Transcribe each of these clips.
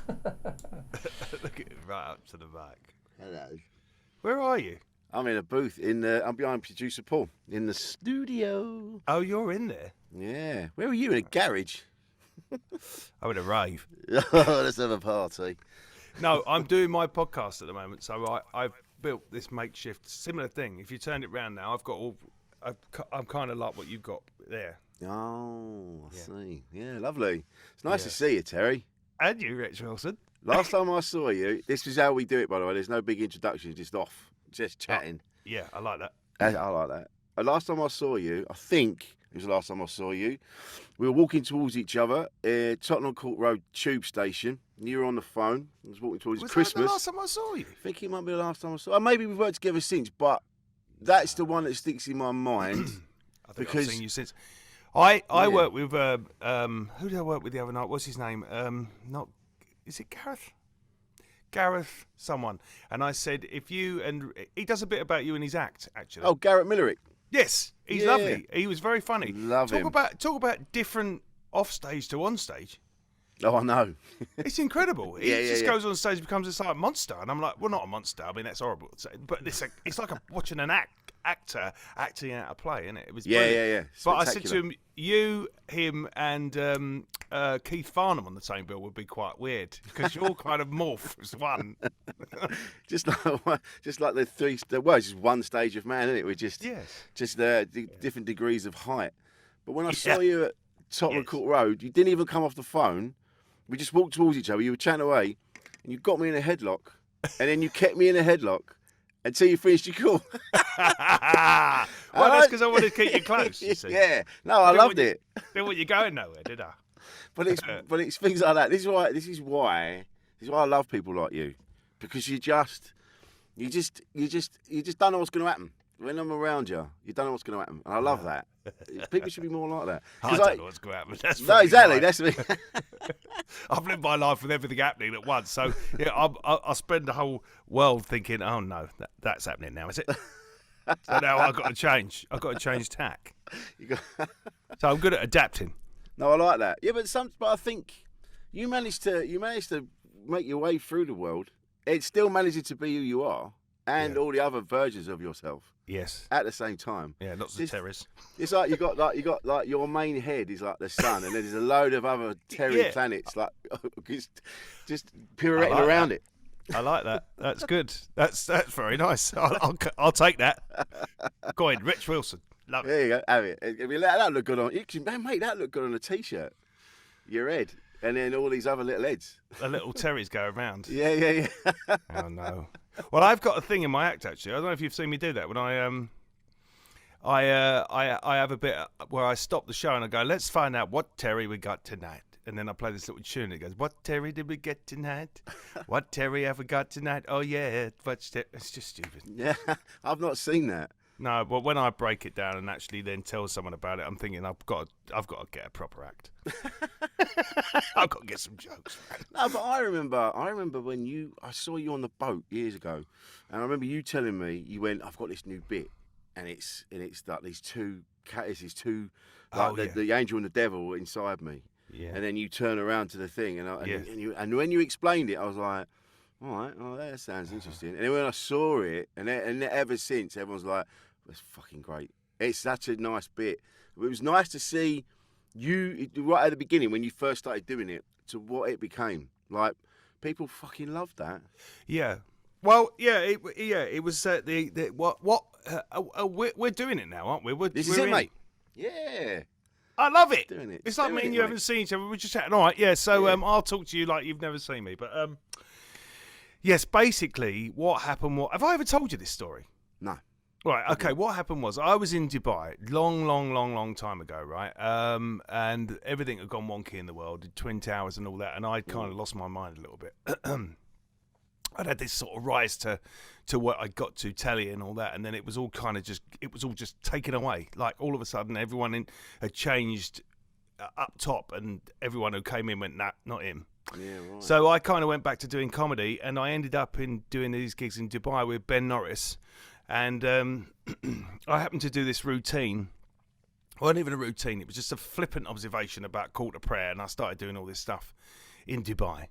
Look at it right up to the back. Hello. Where are you? I'm in a booth. I'm behind producer Paul in the studio. Oh, you're in there. Yeah. Where are you? In a garage? I'm in a rave. Let's have a party. No, I'm doing my podcast at the moment, so I've built this makeshift similar thing. If you turn it round now, I'm kind of like what you've got there. Oh, I see. Yeah, lovely. It's nice to see you, Terry. And you, Rich Wilson. Last time I saw you, this is how we do it, by the way. There's no big introduction, just off, just chatting. Oh, yeah, I like that. I like that. Last time I saw you, I think it was the last time I saw you, we were walking towards each other at Tottenham Court Road tube station. And you were on the phone. I was walking towards Christmas. Was that the last time I saw you? I think it might be the last time I saw you. Maybe we've worked together since, but that's the one that sticks in my mind. I think I've seen you since. I work with, who did I work with the other night? What's his name? Is it Gareth? Gareth someone. And I said, he does a bit about you in his act, actually. Oh, Gareth Millerick. Yes, he's lovely. He was very funny. Love him. Talk about different offstage to onstage. Oh, I know. It's incredible. He just goes on stage, becomes this like monster, and I'm like, well, not a monster. I mean, that's horrible. But it's like watching an actor acting out a play, isn't it? It was brilliant. But I said to him, you, him, and Keith Farnham on the same bill would be quite weird because you're kind of morph as one. just like the three. Well, it's just one stage of man, isn't it? We're just different degrees of height. But when I saw you at Tottenham Court Road, you didn't even come off the phone. We just walked towards each other. You were chatting away, and you got me in a headlock, and then you kept me in a headlock until you finished your call. Well, that's because I wanted to keep you close. You see. Yeah, no, I loved it. Didn't want you going nowhere, did I? But it's things like that. This is why I love people like you, because you just don't know what's going to happen. When I'm around you, you don't know what's going to happen, and I love that. People should be more like that. I don't know what's going to happen. That's no, exactly. Right. That's me. I've lived my life with everything happening at once, so I spend the whole world thinking, "Oh no, that's happening now, is it?" So now I've got to change. I've got to change tack. So I'm good at adapting. No, I like that. Yeah, but I think you managed to make your way through the world. It still manages to be who you are, and all the other versions of yourself. Yes. At the same time. Yeah, lots of terrorists. It's like you got your main head is like the sun, and then there's a load of other Terry planets like just pirouetting around it. I like that. That's good. That's very nice. I'll take that. Go ahead, Rich Wilson. Love it. There you go. Have it. I mean, that look good on. Mate, that look good on a t-shirt. Your head, and then all these other little heads. The little Terrys go around. Yeah. Oh no. Well, I've got a thing in my act actually. I don't know if you've seen me do that. When I have a bit where I stop the show and I go, let's find out what Terry we got tonight. And then I play this little tune. It goes, what Terry did we get tonight? What Terry have we got tonight? Oh yeah, it's just stupid. Yeah, I've not seen that. No, but when I break it down and actually then tell someone about it, I'm thinking I've got to get a proper act. I've got to get some jokes, man. No, but I remember when I saw you on the boat years ago, and I remember you telling me you went, I've got this new bit, and it's like these two the angel and the devil inside me. Yeah. And then you turn around to the thing, and when you explained it, I was like, all right, oh, that sounds interesting. And then when I saw it, and ever since, everyone's like, that's fucking great. It's such a nice bit. It was nice to see you right at the beginning when you first started doing it to what it became. Like, people fucking loved that. Yeah. Well, it was we're doing it now, aren't we? This is it, mate. Yeah. I love it. Doing it. It's like me and you haven't seen each other. We're just chatting. All right, yeah. So I'll talk to you like you've never seen me. But yes, basically, what happened? Have I ever told you this story? No. Right. Okay. What happened was I was in Dubai long time ago, right? And everything had gone wonky in the world, the Twin Towers and all that, and I'd kind of lost my mind a little bit. I'd had this sort of rise to what I got to telly and all that, and then it was all just taken away. Like all of a sudden, everyone had changed up top, and everyone who came in went, nah, not him. Yeah, right. So I kind of went back to doing comedy, and I ended up in doing these gigs in Dubai with Ben Norris, and I happened to do this routine. Well, not even a routine. It was just a flippant observation about call to prayer, and I started doing all this stuff in Dubai.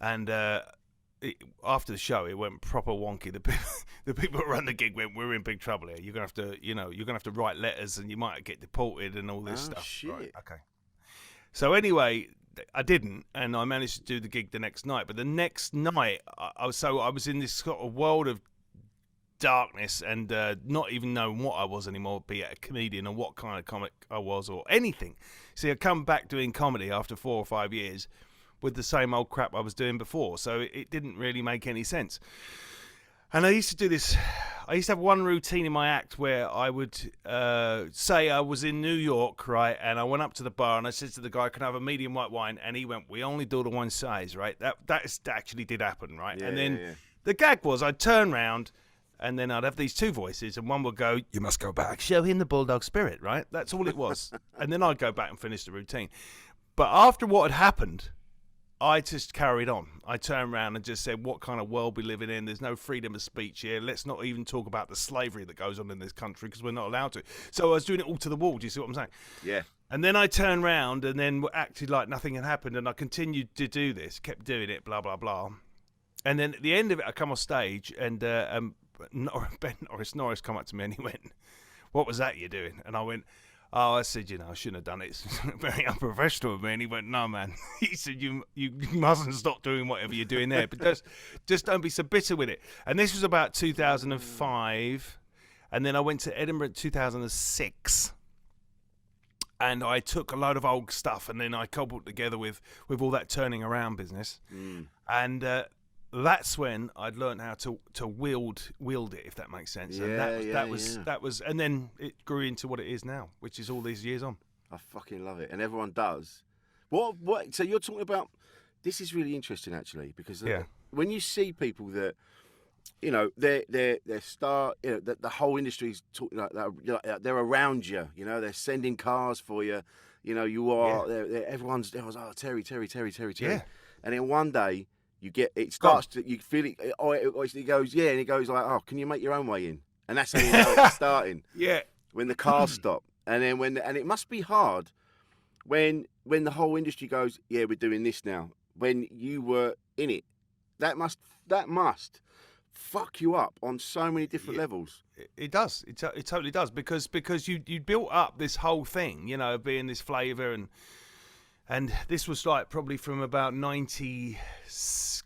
And after the show, it went proper wonky. The people who run the gig went, "We're in big trouble here. You're gonna have to, you're gonna have to write letters, and you might get deported and all this stuff." Shit. Right, okay. So anyway, I didn't, and I managed to do the gig the next night. But the next night, I was in this sort of world of darkness and not even knowing what I was anymore, be it a comedian or what kind of comic I was or anything. See, I come back doing comedy after 4 or 5 years with the same old crap I was doing before, so it didn't really make any sense. And I used to do this. I used to have one routine in my act where I would say I was in New York, right, and I went up to the bar and I said to the guy, "Can I have a medium white wine?" And he went, "We only do the one size," right? That actually did happen, right? Yeah, and then yeah. the gag was I'd turn round and then I'd have these two voices, and one would go, "You must go back, show him the bulldog spirit," right? That's all it was. And then I'd go back and finish the routine. But after what had happened, I just carried on. I turned around and just said, "What kind of world we living in? There's no freedom of speech here. Let's not even talk about the slavery that goes on in this country because we're not allowed to." So I was doing it all to the wall. Do you see what I'm saying? Yeah. And then I turned around and then acted like nothing had happened, and I continued to do this, kept doing it, blah, blah, blah. And then at the end of it, I come off stage, and Ben Norris come up to me and he went, "What was that you're doing?" And I went, "Oh," I said, "I shouldn't have done it. It's very unprofessional of me." And he went, "No, man." He said, you mustn't stop doing whatever you're doing there, but just don't be so bitter with it." And this was about 2005. And then I went to Edinburgh in 2006. And I took a load of old stuff and then I cobbled together with all that turning around business. And that's when I'd learned how to wield it, if that makes sense. And that was, and then it grew into what it is now, which is all these years on. I fucking love it, and everyone does. What? So you're talking about? This is really interesting, actually, because when you see people that, they're star, the whole industry's talking like that. They're around you, they're sending cars for you. You are. Everyone's. Oh, Terry. Yeah. And then one day. You get it starts to you feel it. It goes and it goes like, "Oh, can you make your own way in?" And that's how you know it's starting. Yeah. When the cars stop, and then and it must be hard when the whole industry goes, "Yeah, we're doing this now." When you were in it, that must fuck you up on so many different levels. It does. It totally does because you built up this whole thing, being this flavour and this was like probably from about 90.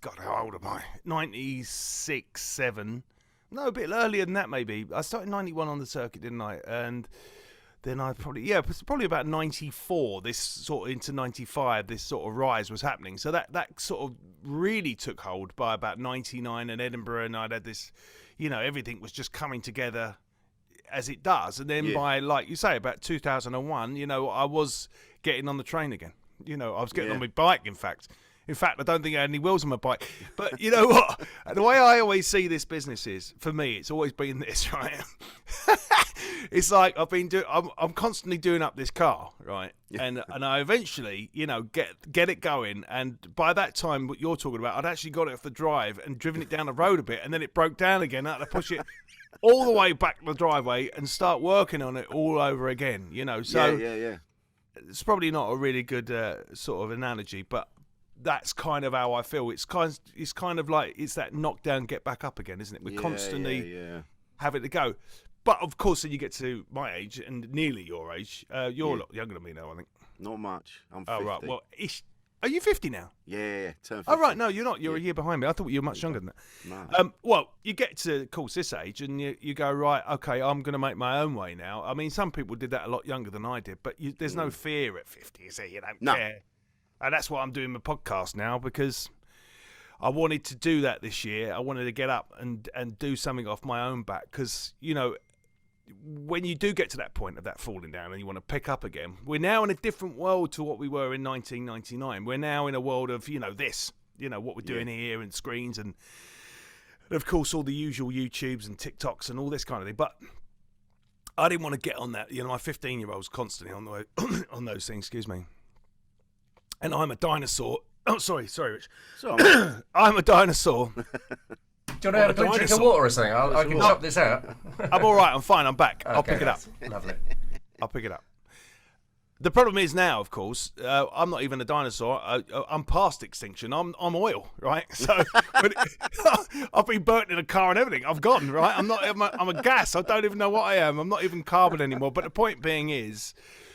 God, how old am I? 96, 7. No, a bit earlier than that, maybe. I started 91 on the circuit, didn't I? And then I probably about 94, this sort of into 95, this sort of rise was happening. So that sort of really took hold by about 99 in Edinburgh, and I'd had this, everything was just coming together as it does. And then by, like you say, about 2001, I was getting on the train again. I was getting on my bike, in fact. I don't think I had any wheels on my bike. But you know what? The way I always see this business is, for me, it's always been this, right? It's like I'm constantly doing up this car, right? And I eventually, get it going. And by that time, what you're talking about, I'd actually got it off the drive and driven it down the road a bit. And then it broke down again. I had to push it all the way back the driveway and start working on it all over again, So Yeah. It's probably not a really good sort of analogy, but that's kind of how I feel. It's kind of like it's that knock down, get back up again, isn't it? We're constantly having to go. But of course, when you get to my age and nearly your age, you're a lot younger than me now, I think. Not much. I'm 50. Oh right. Well, are you 50 now? Yeah. Turn 50. Oh right. No, you're not. You're a year behind me. I thought you were much younger than that. No. Well, you get to, of course, this age, and you go, right, okay, I'm going to make my own way now. I mean, some people did that a lot younger than I did, but there's no fear at 50. You don't care. And that's why I'm doing my podcast now, because I wanted to do that this year. I wanted to get up and do something off my own back, because, when you do get to that point of that falling down and you want to pick up again, we're now in a different world to what we were in 1999. We're now in a world of, this, what we're doing here and screens and of course all the usual YouTubes and TikToks and all this kind of thing. But I didn't want to get on that. My 15-year-old's constantly on on those things, excuse me. And I'm a dinosaur. Oh, sorry, Rich. I'm a dinosaur. Do you want to have a drink of water or something? I can chop this out. I'm all right. I'm fine. I'm back. Okay, I'll pick it up. Lovely. I'll pick it up. The problem is now, of course, I'm not even a dinosaur. I'm past extinction. I'm oil, right? So I've been burnt in a car and everything. I've gone, right? I'm a gas. I don't even know what I am. I'm not even carbon anymore. But the point being is,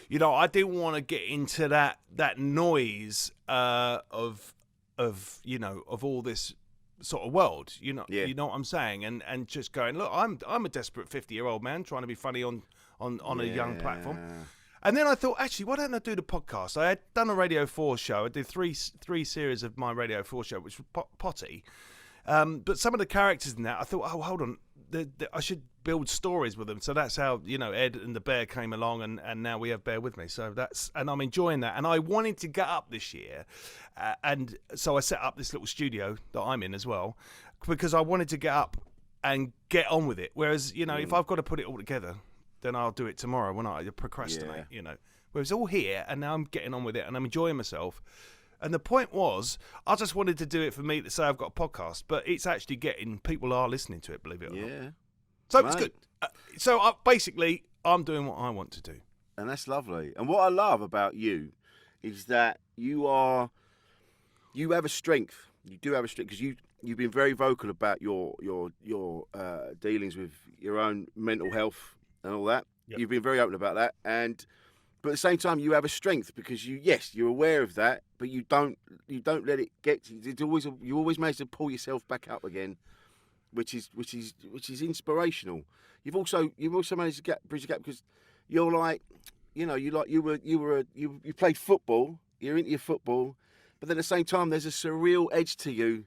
I didn't want to get into that noise of all this sort of world. You know what I'm saying? And just going, look, I'm a desperate 50-year-old man trying to be funny on a young platform. And then I thought, actually, why don't I do the podcast? I had done a Radio 4 show. I did three series of my Radio 4 show, which was potty. But some of the characters in that, I thought, oh, hold on, I should build stories with them. So that's how, Ed and the Bear came along, and now we have Bear with me. So and I'm enjoying that. And I wanted to get up this year. And so I set up this little studio that I'm in as well, because I wanted to get up and get on with it. Whereas, if I've got to put it all together, then I'll do it tomorrow when I procrastinate, Whereas all here, and now I'm getting on with it, and I'm enjoying myself. And the point was, I just wanted to do it for me to say I've got a podcast, but it's actually people are listening to it, believe it or not. So it's good. Basically, I'm doing what I want to do. And that's lovely. And what I love about you is that you have a strength. You do have a strength, because you've been very vocal about your dealings with your own mental health and all that. Yep. You've been very open about that, but at the same time, you have a strength, because you're aware of that, but you don't let it get to you. You always manage to pull yourself back up again, which is inspirational. You've also managed to bridge the gap, because you're like, you played football, you're into your football, but then at the same time, there's a surreal edge to you.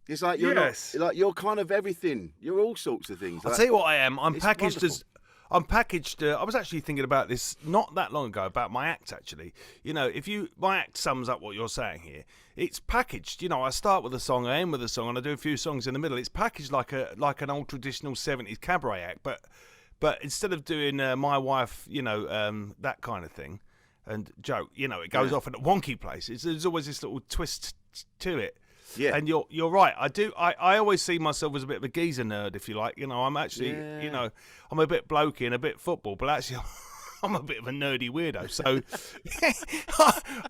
It's like you're kind of everything. You're all sorts of things. I'll tell you what I am. I'm packaged. I was actually thinking about this not that long ago, about my act, actually. My act sums up what you're saying here. It's packaged. I start with a song, I end with a song, and I do a few songs in the middle. It's packaged like an old traditional 70s cabaret act, but instead of doing My Wife, that kind of thing, and joke, it goes off in a wonky place. There's always this little twist to it. Yeah, and you're right. I do. I always see myself as a bit of a geezer nerd, if you like. I'm actually, I'm a bit blokey and a bit football, but actually, I'm a bit of a nerdy weirdo. So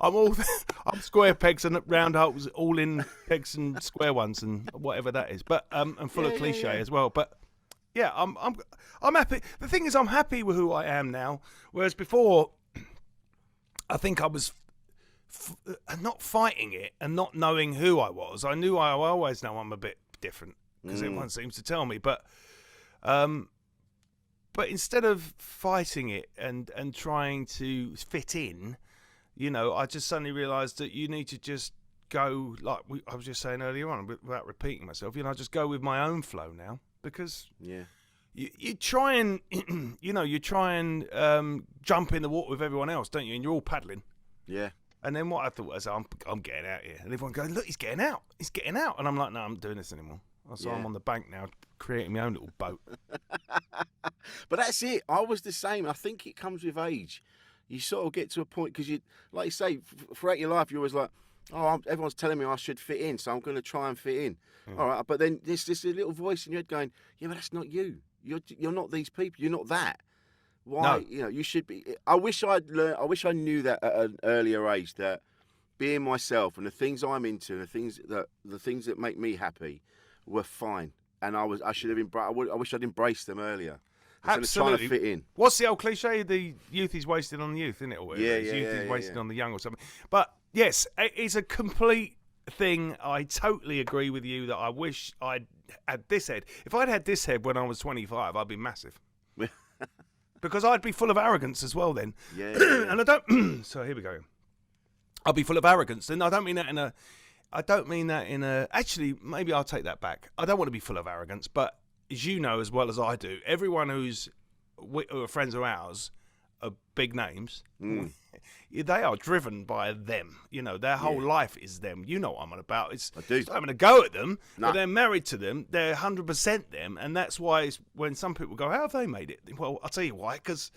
I'm square pegs and round holes, all in pegs and square ones and whatever that is. But and full of cliche as well. But yeah, I'm happy. The thing is, I'm happy with who I am now. Whereas before, I think I was not fighting it and not knowing who I was. I always know I'm a bit different, because everyone seems to tell me. But instead of fighting it and trying to fit in, I just suddenly realised that you need to just go, like I was just saying earlier on, without repeating myself. Just go with my own flow now, because you try and jump in the water with everyone else, don't you? And you're all paddling. Yeah. And then what I thought was, I'm getting out here. And everyone goes, look, he's getting out. He's getting out. And I'm like, no, I'm not doing this anymore. So I'm on the bank now, creating my own little boat. But that's it. I was the same. I think it comes with age. You sort of get to a point, because like you say, throughout your life, you're always like, everyone's telling me I should fit in, so I'm going to try and fit in. All right. But then there's this little voice in your head going, yeah, but that's not you. You're not these people. You're not that. Why? No. You should be. I wish I knew that at an earlier age, that being myself and the things I'm into, and the things that make me happy, were fine. And I wish I'd embraced them earlier. Absolutely. Trying to fit in. What's the old cliche? The youth is wasted on the youth, isn't it? Or youth is wasted on the young, or something. But yes, it's a complete thing. I totally agree with you that I wish I'd had this head. If I'd had this head when I was 25, I'd be massive. Because I'd be full of arrogance as well then. Yeah. And I don't... So here we go. I'll be full of arrogance. And I don't mean that in a... Actually, maybe I'll take that back. I don't want to be full of arrogance, but as you know as well as I do, everyone who are friends of ours are big names. They are driven by them. Their whole life is them. You know what I'm on about. It's not having a go at them, but they're married to them. They're 100% them, and that's why when some people go, how have they made it? Well, I'll tell you why, because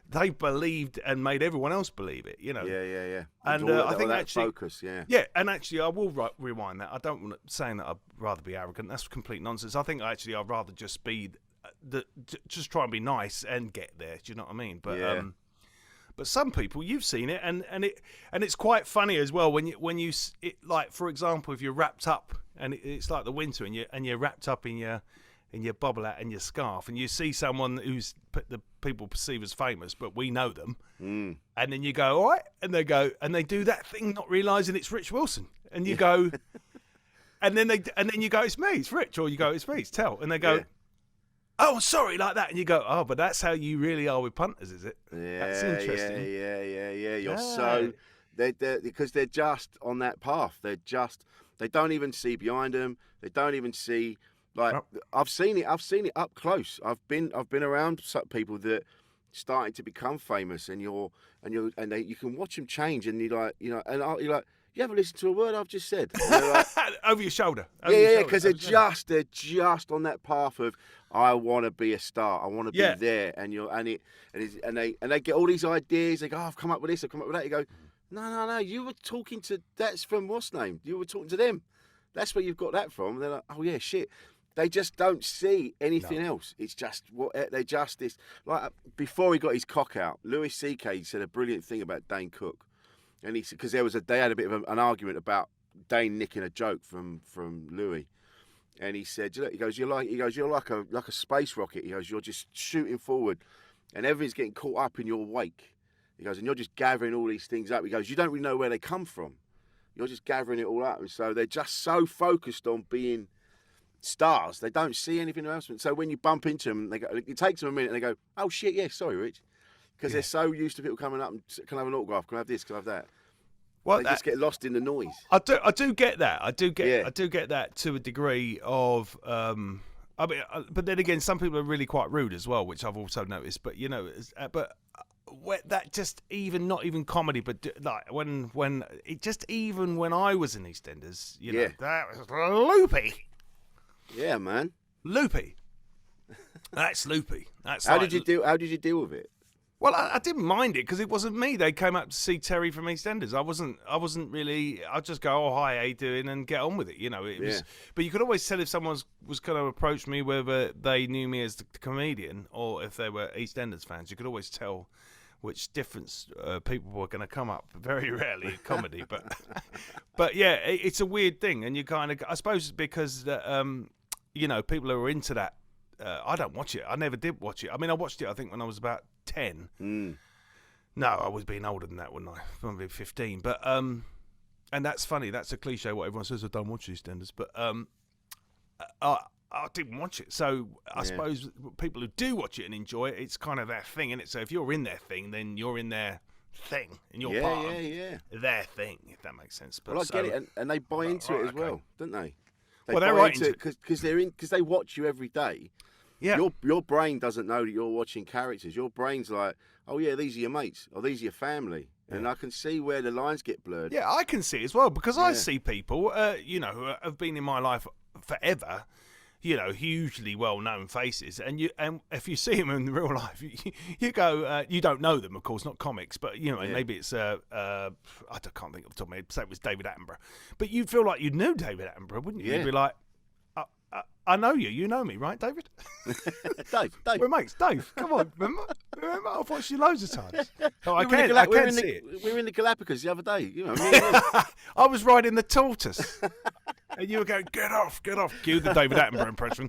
they believed and made everyone else believe it. Yeah. And I think actually, focus, and actually, I will rewind that. I don't want to saying that I'd rather be arrogant. That's complete nonsense. I think actually I'd rather just be just try and be nice and get there. Do you know what I mean? But But some people, you've seen it, and it's quite funny as well when you like, for example, if you're wrapped up and it's like the winter and you're wrapped up in your bubble hat and your scarf, and you see someone who's the people perceive as famous, but we know them, and then you go, all right, and they do that thing, not realising it's Rich Wilson, and you go, and then you go, it's me, it's Rich, or you go, it's me, it's Tell, and they go, oh, sorry, like that, and you go, oh, but that's how you really are with punters, is it? Yeah, that's interesting. Yeah. You're so they're because they're just on that path. They don't even see behind them. They don't even see. Like, I've seen it up close. I've been around people that starting to become famous, and you can watch them change, and you're like, you're like, you haven't listened to a word I've just said. Like, over your shoulder. Because they're just on that path of, I want to be a star. I want to be there, and they get all these ideas. They go, oh, I've come up with this. I've come up with that. You go, no. You were talking to, that's from what's name? You were talking to them. That's where you've got that from. And they're like, oh yeah, shit. They just don't see anything else. It's just they're just this. Like, before he got his cock out, Louis C.K. said a brilliant thing about Dane Cook, and he said, because they had a bit of an argument about Dane nicking a joke from Louis, and he said, he goes, you're like a space rocket. He goes, you're just shooting forward, and everything's getting caught up in your wake. He goes, and you're just gathering all these things up. He goes, you don't really know where they come from. You're just gathering it all up, and so they're just so focused on being stars, they don't see anything else. So when you bump into them, it takes them a minute, and they go, "Oh shit, yeah, sorry, Rich," because they're so used to people coming up and can I have an autograph, can I have this, can I have that. Well, they just get lost in the noise. I do get that. I do get that to a degree of. I mean, but then again, some people are really quite rude as well, which I've also noticed. But that just not even comedy, but like when I was in EastEnders, that was loopy. Yeah, man. Loopy. That's loopy. How did you deal with it? Well, I didn't mind it because it wasn't me. They came up to see Terry from EastEnders. I wasn't really. I'd just go, "Oh, hi, how you doing?" and get on with it. It was. But you could always tell if someone was going to approach me, whether they knew me as the comedian or if they were EastEnders fans. You could always tell which difference people were going to come up. Very rarely in comedy, but yeah, it's a weird thing, and you kind of. I suppose it's because people who are into that. I don't watch it. I never did watch it. I mean, I watched it, I think, when I was about 10. No, I was being older than that, wouldn't I? Probably 15. But and that's funny. That's a cliche. What everyone says, I don't watch EastEnders. But I didn't watch it. So I suppose people who do watch it and enjoy it, it's kind of their thing, isn't it? So if you're in their thing, then you're in their thing, and you're part of their thing, if that makes sense. But I get it, and they buy into it as well, don't they? They're right into it because they watch you every day. Yeah. Your brain doesn't know that you're watching characters. Your brain's like, oh yeah, these are your mates, or these are your family, and I can see where the lines get blurred. Yeah, I can see it as well because I see people, who have been in my life forever. Hugely well-known faces, and if you see them in real life, you go, you don't know them, of course, not comics, but maybe it's I can't think of the top of my head. Say it was David Attenborough, but you'd feel like you knew David Attenborough, wouldn't you? You'd be like, I know you. You know me, right, David? Dave. We're mates. Dave, come on, remember? I've watched you loads of times. Oh, I can see it. We were in the Galapagos the other day. I was riding the tortoise. And you were going, get off. Cue the David Attenborough impression.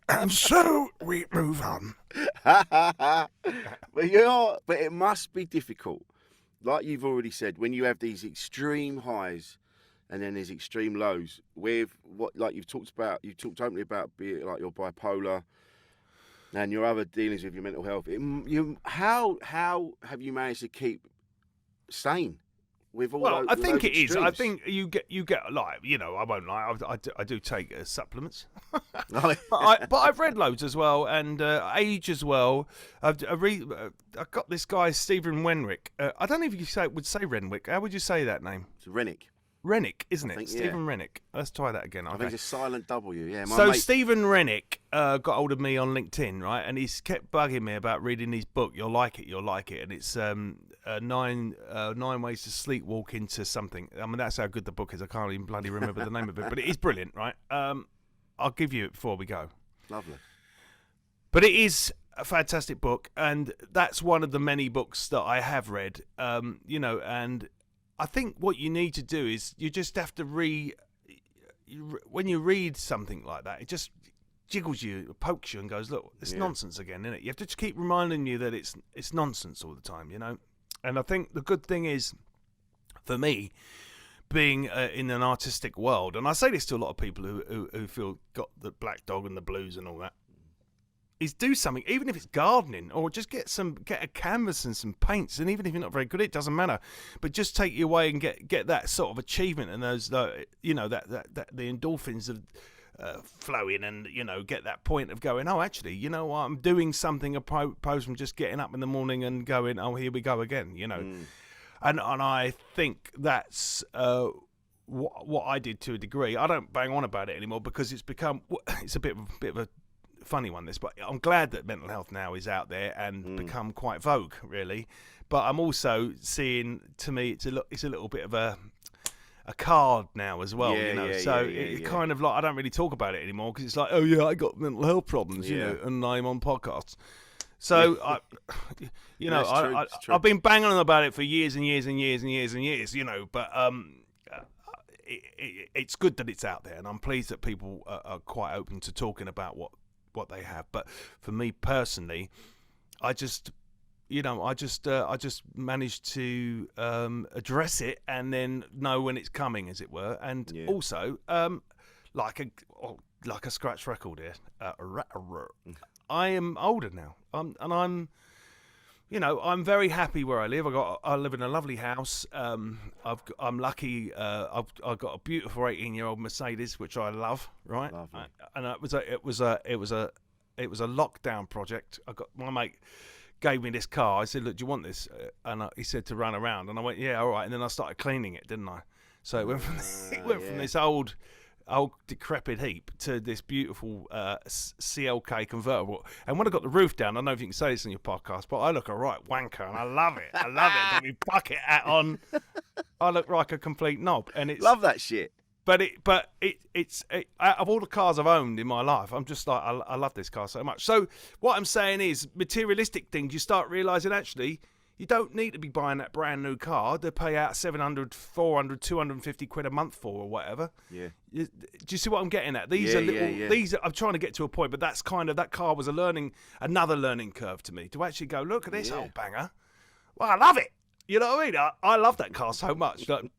And so we move on. But it must be difficult. Like you've already said, when you have these extreme highs and then there's extreme lows, with what, like you've talked openly about, be it like your bipolar and your other dealings with your mental health. How have you managed to keep sane? I think it is. I think you get like, I won't lie. I do take supplements, but I've read loads as well, and age as well. I got this guy Stephen Renwick. I don't know if you would say Renwick. How would you say that name? It's Rennick. Rennick, isn't it? Stephen Rennick. Let's try that again. I think it's a silent W. Yeah. Stephen Rennick got hold of me on LinkedIn, right? And he's kept bugging me about reading his book. You'll like it. And it's 9 ways to sleepwalk into something. I mean, that's how good the book is. I can't even bloody remember the name of it, but it is brilliant, right? I'll give you it before we go. Lovely. But it is a fantastic book, and that's one of the many books that I have read. And I think what you need to do is you just have to when you read something like that, it just jiggles you, pokes you, and goes, "Look, it's nonsense again, isn't it?" You have to just keep reminding you that it's nonsense all the time, And I think the good thing is, for me, being in an artistic world, and I say this to a lot of people who feel got the black dog and the blues and all that, is do something, even if it's gardening, or just get a canvas and some paints, and even if you're not very good, it doesn't matter, but just take you away and get that sort of achievement and those that the endorphins of flowing, and get that point of going, oh, actually, I'm doing something opposed from just getting up in the morning and going, oh, here we go again, And I think that's what I did to a degree. I don't bang on about it anymore because it's a bit of a funny one, this, but I'm glad that mental health now is out there and become quite vogue, really. But I'm also seeing, to me, it's a little bit of a card now as well, it's kind of like I don't really talk about it anymore because it's like, oh yeah, I got mental health problems, and I'm on podcasts. So I've been banging on about it for years and years and years and years and years, but it's good that it's out there, and I'm pleased that people are quite open to talking about what they have. But for me personally, I just managed to address it and then know when it's coming, as it were, and also like a scratch record here. I am older now, I'm very happy where I live. I live in a lovely house. I'm lucky. I've got a beautiful 18-year-old Mercedes, which I love. Right, lovely. And it was a lockdown project. My mate gave me this car. I said, look, do you want this? And he said to run around, and I went, yeah, all right. And then I started cleaning it, didn't I? So it went from this old decrepit heap to this beautiful CLK convertible. And when I got the roof down, I don't know if you can say this on your podcast, but I look a right wanker, and I love it. I got my bucket hat on. I look like a complete knob, and it's love that shit. But it's out of all the cars I've owned in my life, I'm just like, I love this car so much. So what I'm saying is, materialistic things, you start realising actually you don't need to be buying that brand new car to pay out 700, 400, 250 quid a month for, or whatever. Yeah. Do you see what I'm getting at? These are little. These are, I'm trying to get to a point, but that's kind of, that car was another learning curve to me, to actually go, look at this old banger. Well, I love it. You know what I mean? I love that car so much. Like,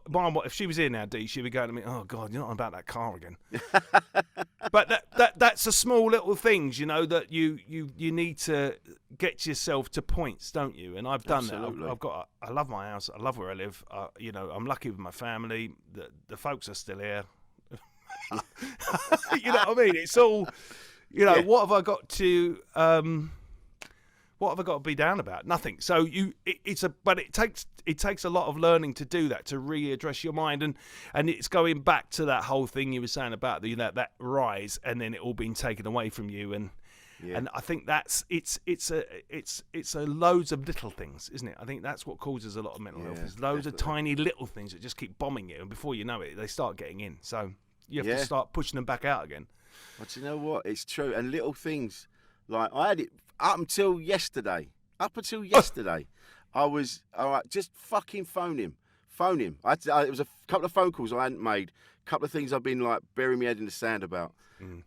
Mom, if she was here now, Dee, she'd be going to me, oh God, you're not on about that car again. But that's the small little things, that you need to get yourself to points, don't you? And I've done that. I love my house. I love where I live. I'm lucky with my family. The folks are still here. You know what I mean? It's all, what have I got to... what have I got to be down about? Nothing. So but it takes a lot of learning to do that, to readdress your mind, and it's going back to that whole thing you were saying about that rise, and then it all being taken away from you, and I think it's a loads of little things, isn't it? I think that's what causes a lot of mental health. Is loads of tiny little things that just keep bombing you, and before you know it, they start getting in. So you have to start pushing them back out again. But you know what? It's true, and little things like I had it. Up until yesterday, I was all right. Just fucking phone him. It was a couple of phone calls I hadn't made, a couple of things I've been like burying my head in the sand about,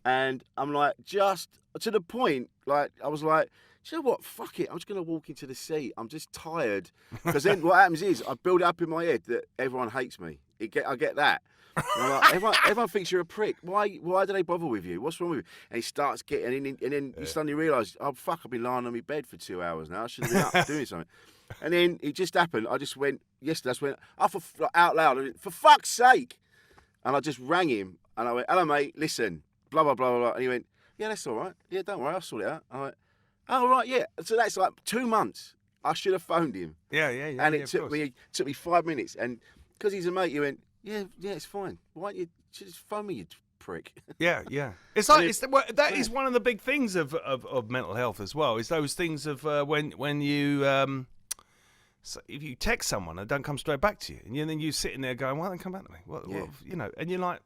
and I'm like, just to the point. Like I was like, do you know what? Fuck it. I'm just gonna walk into the sea. I'm just tired, because then what happens is I build it up in my head that everyone hates me. I get that. And I'm like, everyone thinks you're a prick. Why do they bother with you? What's wrong with you? And he starts getting, and then you suddenly realise, oh fuck, I've been lying on my bed for 2 hours now. I should have been up doing something. And then it just happened. I just went out loud, for fuck's sake. And I just rang him, and I went, hello mate, listen, blah blah blah blah. And he went, yeah, that's all right. Yeah, don't worry, I'll sort it out. I went, oh right, yeah. So that's like 2 months. I should have phoned him. Yeah. And it took me 5 minutes, and because he's a mate, he went, yeah, it's fine. Why don't you just phone me, you prick? Yeah. It's like that is one of the big things of mental health as well. Is those things of when you so if you text someone and don't come straight back to you, and then you sitting there going, "Why don't they come back to me?" What, and you're like,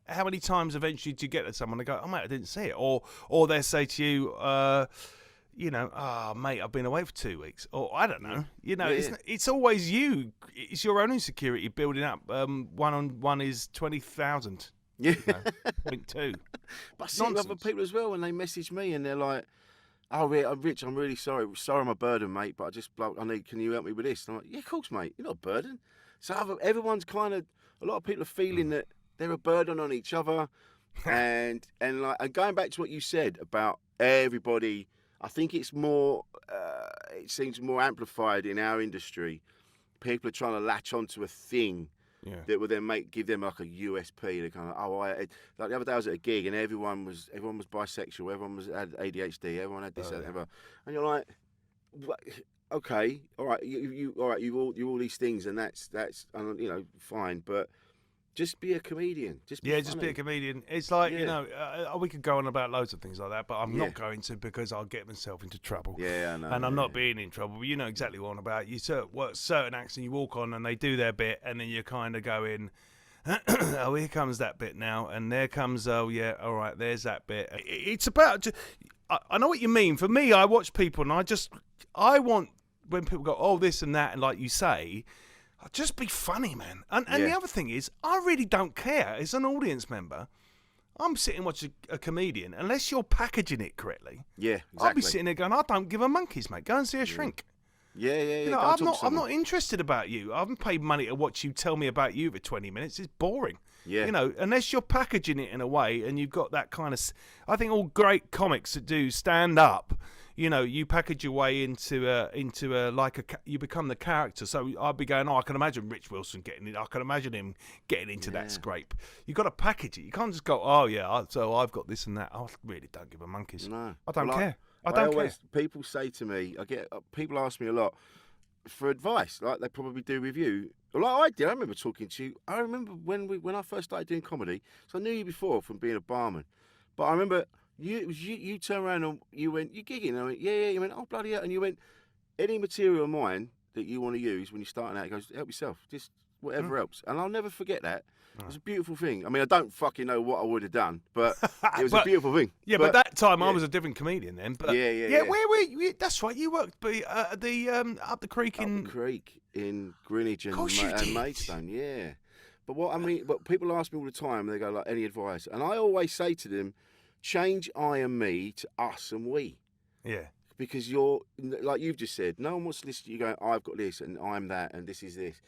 how many times eventually do you get to someone and go, oh, mate, I didn't see it? Or they say to you, oh, mate, I've been away for 2 weeks. Or I don't know. It's always you. It's your own insecurity building up. 1-on-1 is 20,000. Yeah. 0.2. But I see other people as well when they message me and they're like, oh, Rich, I'm really sorry. Sorry I'm a burden, mate, but can you help me with this? And I'm like, yeah, of course, mate. You're not a burden. So everyone's a lot of people are feeling that they're a burden on each other. and going back to what you said about everybody, I think it's more, it seems more amplified in our industry. People are trying to latch onto a thing that would then give them like a USP. They're kind of like the other day I was at a gig and everyone was bisexual, everyone had ADHD, everyone had this, whatever, and you're like, okay, all right, you all these things, and that's fine, but just be a comedian. Just be a comedian. It's like we could go on about loads of things like that, but I'm not going to because I'll get myself into trouble. Yeah, I know. And I'm not being in trouble. But you know exactly what I'm about. You certain acts and you walk on and they do their bit, and then you're kind of going, oh, here comes that bit now, and there comes, oh yeah, all right, there's that bit. It's about. I know what you mean. For me, I watch people, and I want when people go, oh, this and that, and like you say. Just be funny, man. And the other thing is, I really don't care. As an audience member, I'm sitting watching a comedian. Unless you're packaging it correctly, exactly. I'll be sitting there going, I don't give a monkeys, mate. Go and see a shrink. Yeah. I'm not interested about you. I haven't paid money to watch you tell me about you for 20 minutes. It's boring. Yeah. Unless you're packaging it in a way and you've got that kind of. I think all great comics that do stand up. You package your way into you become the character. So I'd be going, I can imagine Rich Wilson getting it. I can imagine him getting into that scrape. You've got to package it. You can't just go, oh yeah, so I've got this and that. I really don't give a monkeys. No, I don't care. I don't care. People say to me, people ask me a lot for advice, like they probably do with you. Like I did. I remember talking to you. I remember when I first started doing comedy. So I knew you before from being a barman, but I remember. You turned around and you went, you gigging? And I went, yeah. You went, oh, bloody hell. And you went, any material of mine that you want to use when you're starting out, it goes, help yourself. Just whatever helps. And I'll never forget that. It was a beautiful thing. I mean, I don't fucking know what I would have done, but it was a beautiful thing. Yeah, but that time I was a different comedian then. But yeah. Where were you? That's right. You worked up the creek in Greenwich and Maidstone. Yeah. But people ask me all the time, they go like, any advice? And I always say to them, change I and me to us and we. Yeah. Because you're, like you've just said, no one wants to listen to you going, I've got this and I'm that and this is this.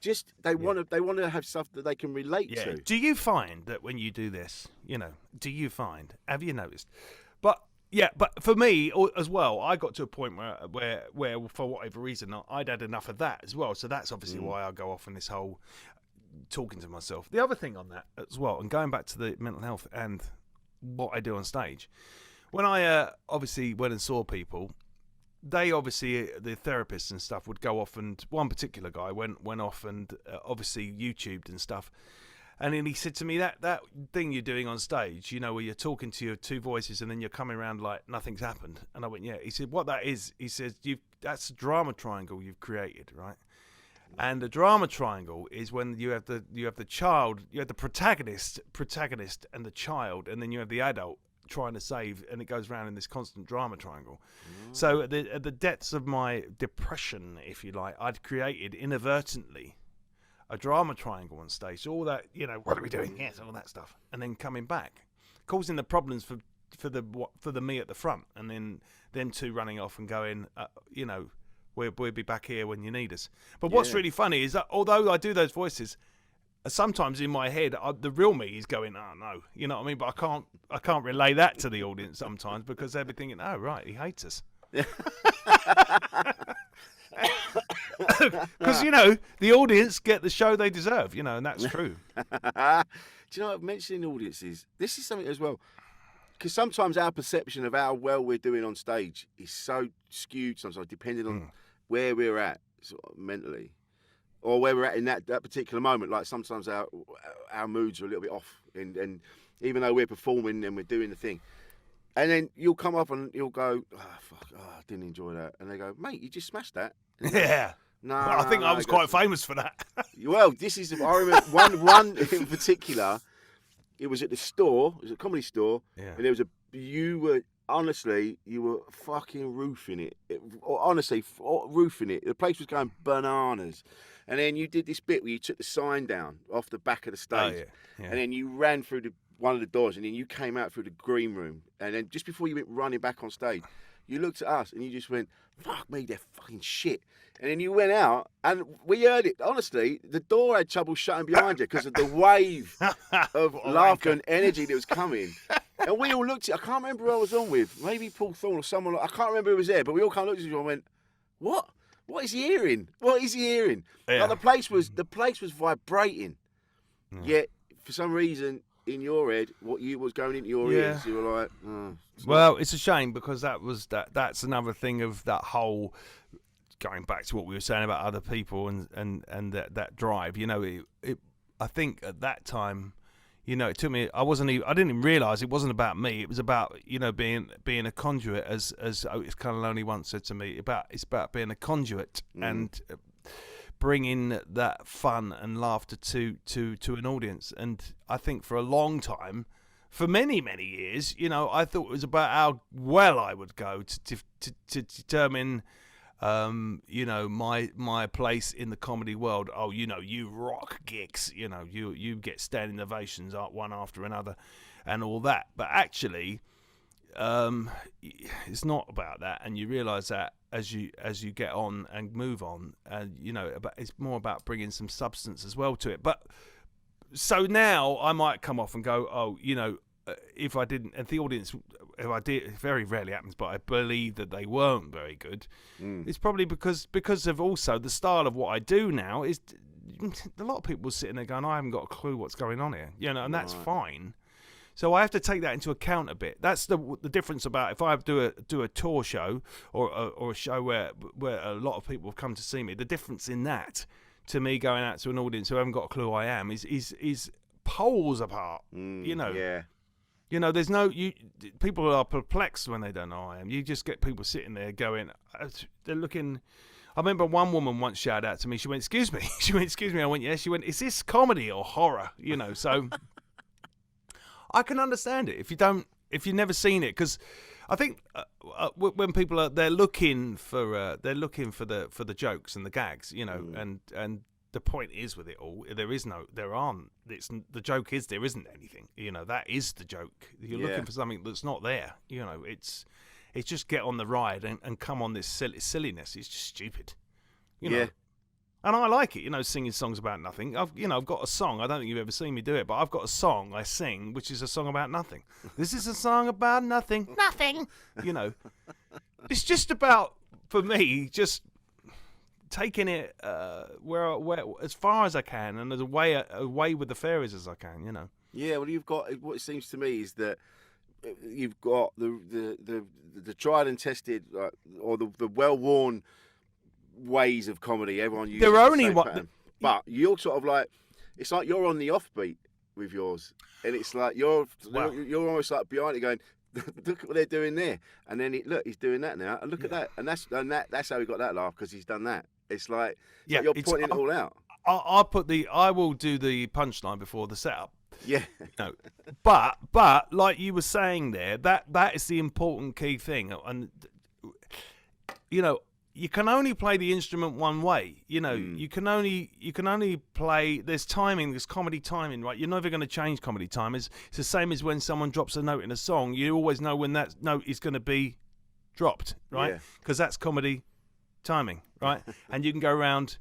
Just, they want to have stuff that they can relate to. Do you find that when you do this, have you noticed? But for me as well, I got to a point where for whatever reason, I'd had enough of that as well. So that's obviously why I go off on this whole talking to myself. The other thing on that as well, and going back to the mental health and what I do on stage, when I obviously went and saw people, they obviously, the therapists and stuff would go off, and one particular guy went off and obviously YouTubed and stuff, and then he said to me, that thing you're doing on stage, where you're talking to your two voices and then you're coming around like nothing's happened. And I went, yeah. He said, what that is, he says, that's a drama triangle you've created, right? And the drama triangle is when you have the child, you have the protagonist, and the child, and then you have the adult trying to save, and it goes around in this constant drama triangle. So at the depths of my depression, if you like, I'd created inadvertently a drama triangle on stage. So all that, what are we doing? Yes, all that stuff, and then coming back, causing the problems for the me at the front, and then them two running off and going, We'll be back here when you need us. But what's really funny is that although I do those voices, sometimes in my head, the real me is going, oh no, you know what I mean? But I can't relay that to the audience sometimes because they'll be thinking, oh right, he hates us. Because the audience get the show they deserve, and that's true. Do you know what? Mentioning audiences, this is something as well. Because sometimes our perception of how well we're doing on stage is so skewed sometimes, depending on where we're at sort of mentally, or where we're at in that particular moment. Like sometimes our moods are a little bit off, and even though we're performing and we're doing the thing, and then you'll come up and you'll go, I didn't enjoy that, and they go, mate, you just smashed that. Yeah. No, I think I was quite famous for that. Well, this is, I remember one in particular. it was at the store. It was a comedy store, Yeah. and there was you were fucking roofing it. Honestly, roofing it. The place was going bananas. And then you did this bit where you took the sign down off the back of the stage, Yeah. and then you ran through one of the doors, and then you came out through the green room, and then just before you went running back on stage, you looked at us and you just went, "Fuck me, they're fucking shit." And then you went out, and we heard it. Honestly, the door had trouble shutting behind you because of the wave of laughter and energy that was coming. And we all looked at. I can't remember who I was on with. Maybe Paul Thorne or someone. I can't remember who was there, but we all kind of looked at each other and went, "What? What is he hearing? What is he hearing?" Yeah. Like the place was vibrating. Yeah. Yet for some reason in your head, what was going into your ears, you were like, "Oh." Well, it's a shame because that's another thing of that whole going back to what we were saying about other people and that drive. You know, I think at that time, you know, it took me. I didn't even realise it wasn't about me. It was about, you know, being a conduit, as Otis Cullen once said to me. It's about being a conduit and bringing that fun and laughter to an audience. And I think for a long time, for many years, you know, I thought it was about how well I would go to determine. You know, my place in the comedy world. Oh, you know, you rock gigs. You know, you get standing ovations one after another, and all that. But actually, it's not about that. And you realise that as you get on and move on, and you know, it's more about bringing some substance as well to it. But so now I might come off and go, oh, you know, if I didn't, and the audience, if I did, it very rarely happens, but I believe that they weren't very good. It's probably because of also the style of what I do now is a lot of people sitting there going, I haven't got a clue what's going on here, you know, and that's fine. So I have to take that into account a bit. That's the difference about if I do a tour show or a show where a lot of people have come to see me. The difference in that to me going out to an audience who haven't got a clue who I am is poles apart. You know. Yeah. You know, people are perplexed when they don't know who I am. You just get people sitting there going, they're looking. I remember one woman once shouted out to me. She went, "Excuse me." She went, "Excuse me." I went, "Yes." She went, "Is this comedy or horror?" You know, so I can understand it if you've never seen it, because I think when people they're looking for the jokes and the gags, you know, and the point is with it all, the joke is there isn't anything, you know, that is the joke. You're looking for something that's not there, you know, it's just get on the ride and come on this silliness. It's just stupid, you know. And I like it, you know, singing songs about nothing. I've got a song. I don't think you've ever seen me do it, but I've got a song I sing, which is a song about nothing. This is a song about nothing. Nothing. You know, it's just about, for me, just taking it where as far as I can and as away with the fairies as I can, you know. Yeah, well, you've got, what it seems to me is that you've got the tried and tested, or the well-worn ways of comedy. Everyone uses They're only the same pattern. But you're sort of like, it's like you're on the offbeat with yours, and it's like you're almost like behind it going, look at what they're doing there, and then look, he's doing that now, and look at that, and that's how he got that laugh, because he's done that. It's like, you're pointing it all out. I will do the punchline before the setup. Yeah. No, but like you were saying there, that is the important key thing, and you know, you can only play the instrument one way. You know, you can only play. There's timing. There's comedy timing, right? You're never going to change comedy time. It's the same as when someone drops a note in a song. You always know when that note is going to be dropped, right? Because that's comedy timing, right? And you can go around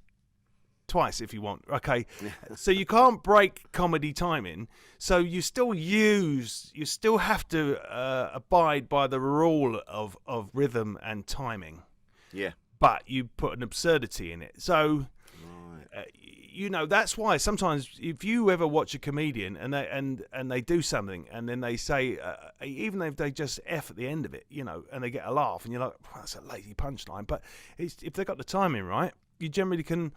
twice if you want. Okay, so you can't break comedy timing. So you still have to abide by the rule of rhythm and timing. Yeah. But you put an absurdity in it. So, you know, that's why sometimes if you ever watch a comedian and they do something and then they say, even if they just F at the end of it, you know, and they get a laugh and you're like, well, that's a lazy punchline. But if they got the timing right, you generally can.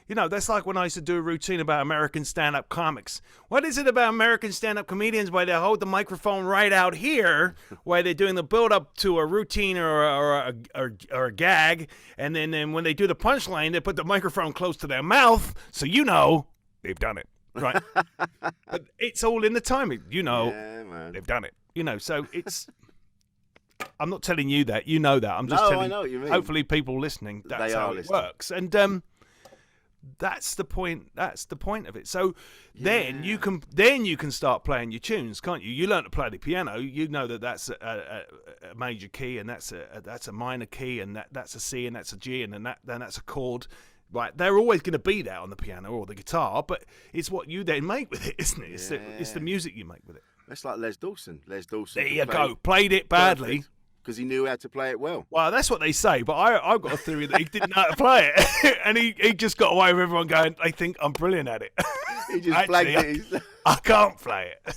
You know, that's like when I used to do a routine about American stand-up comics. What is it about American stand-up comedians where they hold the microphone right out here, where they're doing the build-up to a routine or a gag, and then when they do the punchline, they put the microphone close to their mouth, so you know they've done it. right? But it's all in the timing. You know, Yeah, man. they've done it. You know, so it's. I'm not telling you that. You know that. I'm just telling. I know what you mean. Hopefully, people listening, that's how it works. And that's the point. That's the point of it. So then you can start playing your tunes, can't you? You learn to play the piano. You know that's a major key, and that's a minor key, and that's a C, and that's a G, and then that's a chord. Right, they're always going to be there on the piano or the guitar, but it's what you then make with it, isn't it? It's the music you make with it. That's like Les Dawson. There you go. Played it badly. Because he knew how to play it well. Well, that's what they say, but I've got a theory that he didn't know how to play it, and he just got away with everyone going, they think I'm brilliant at it. He just flagged it. I can't play it.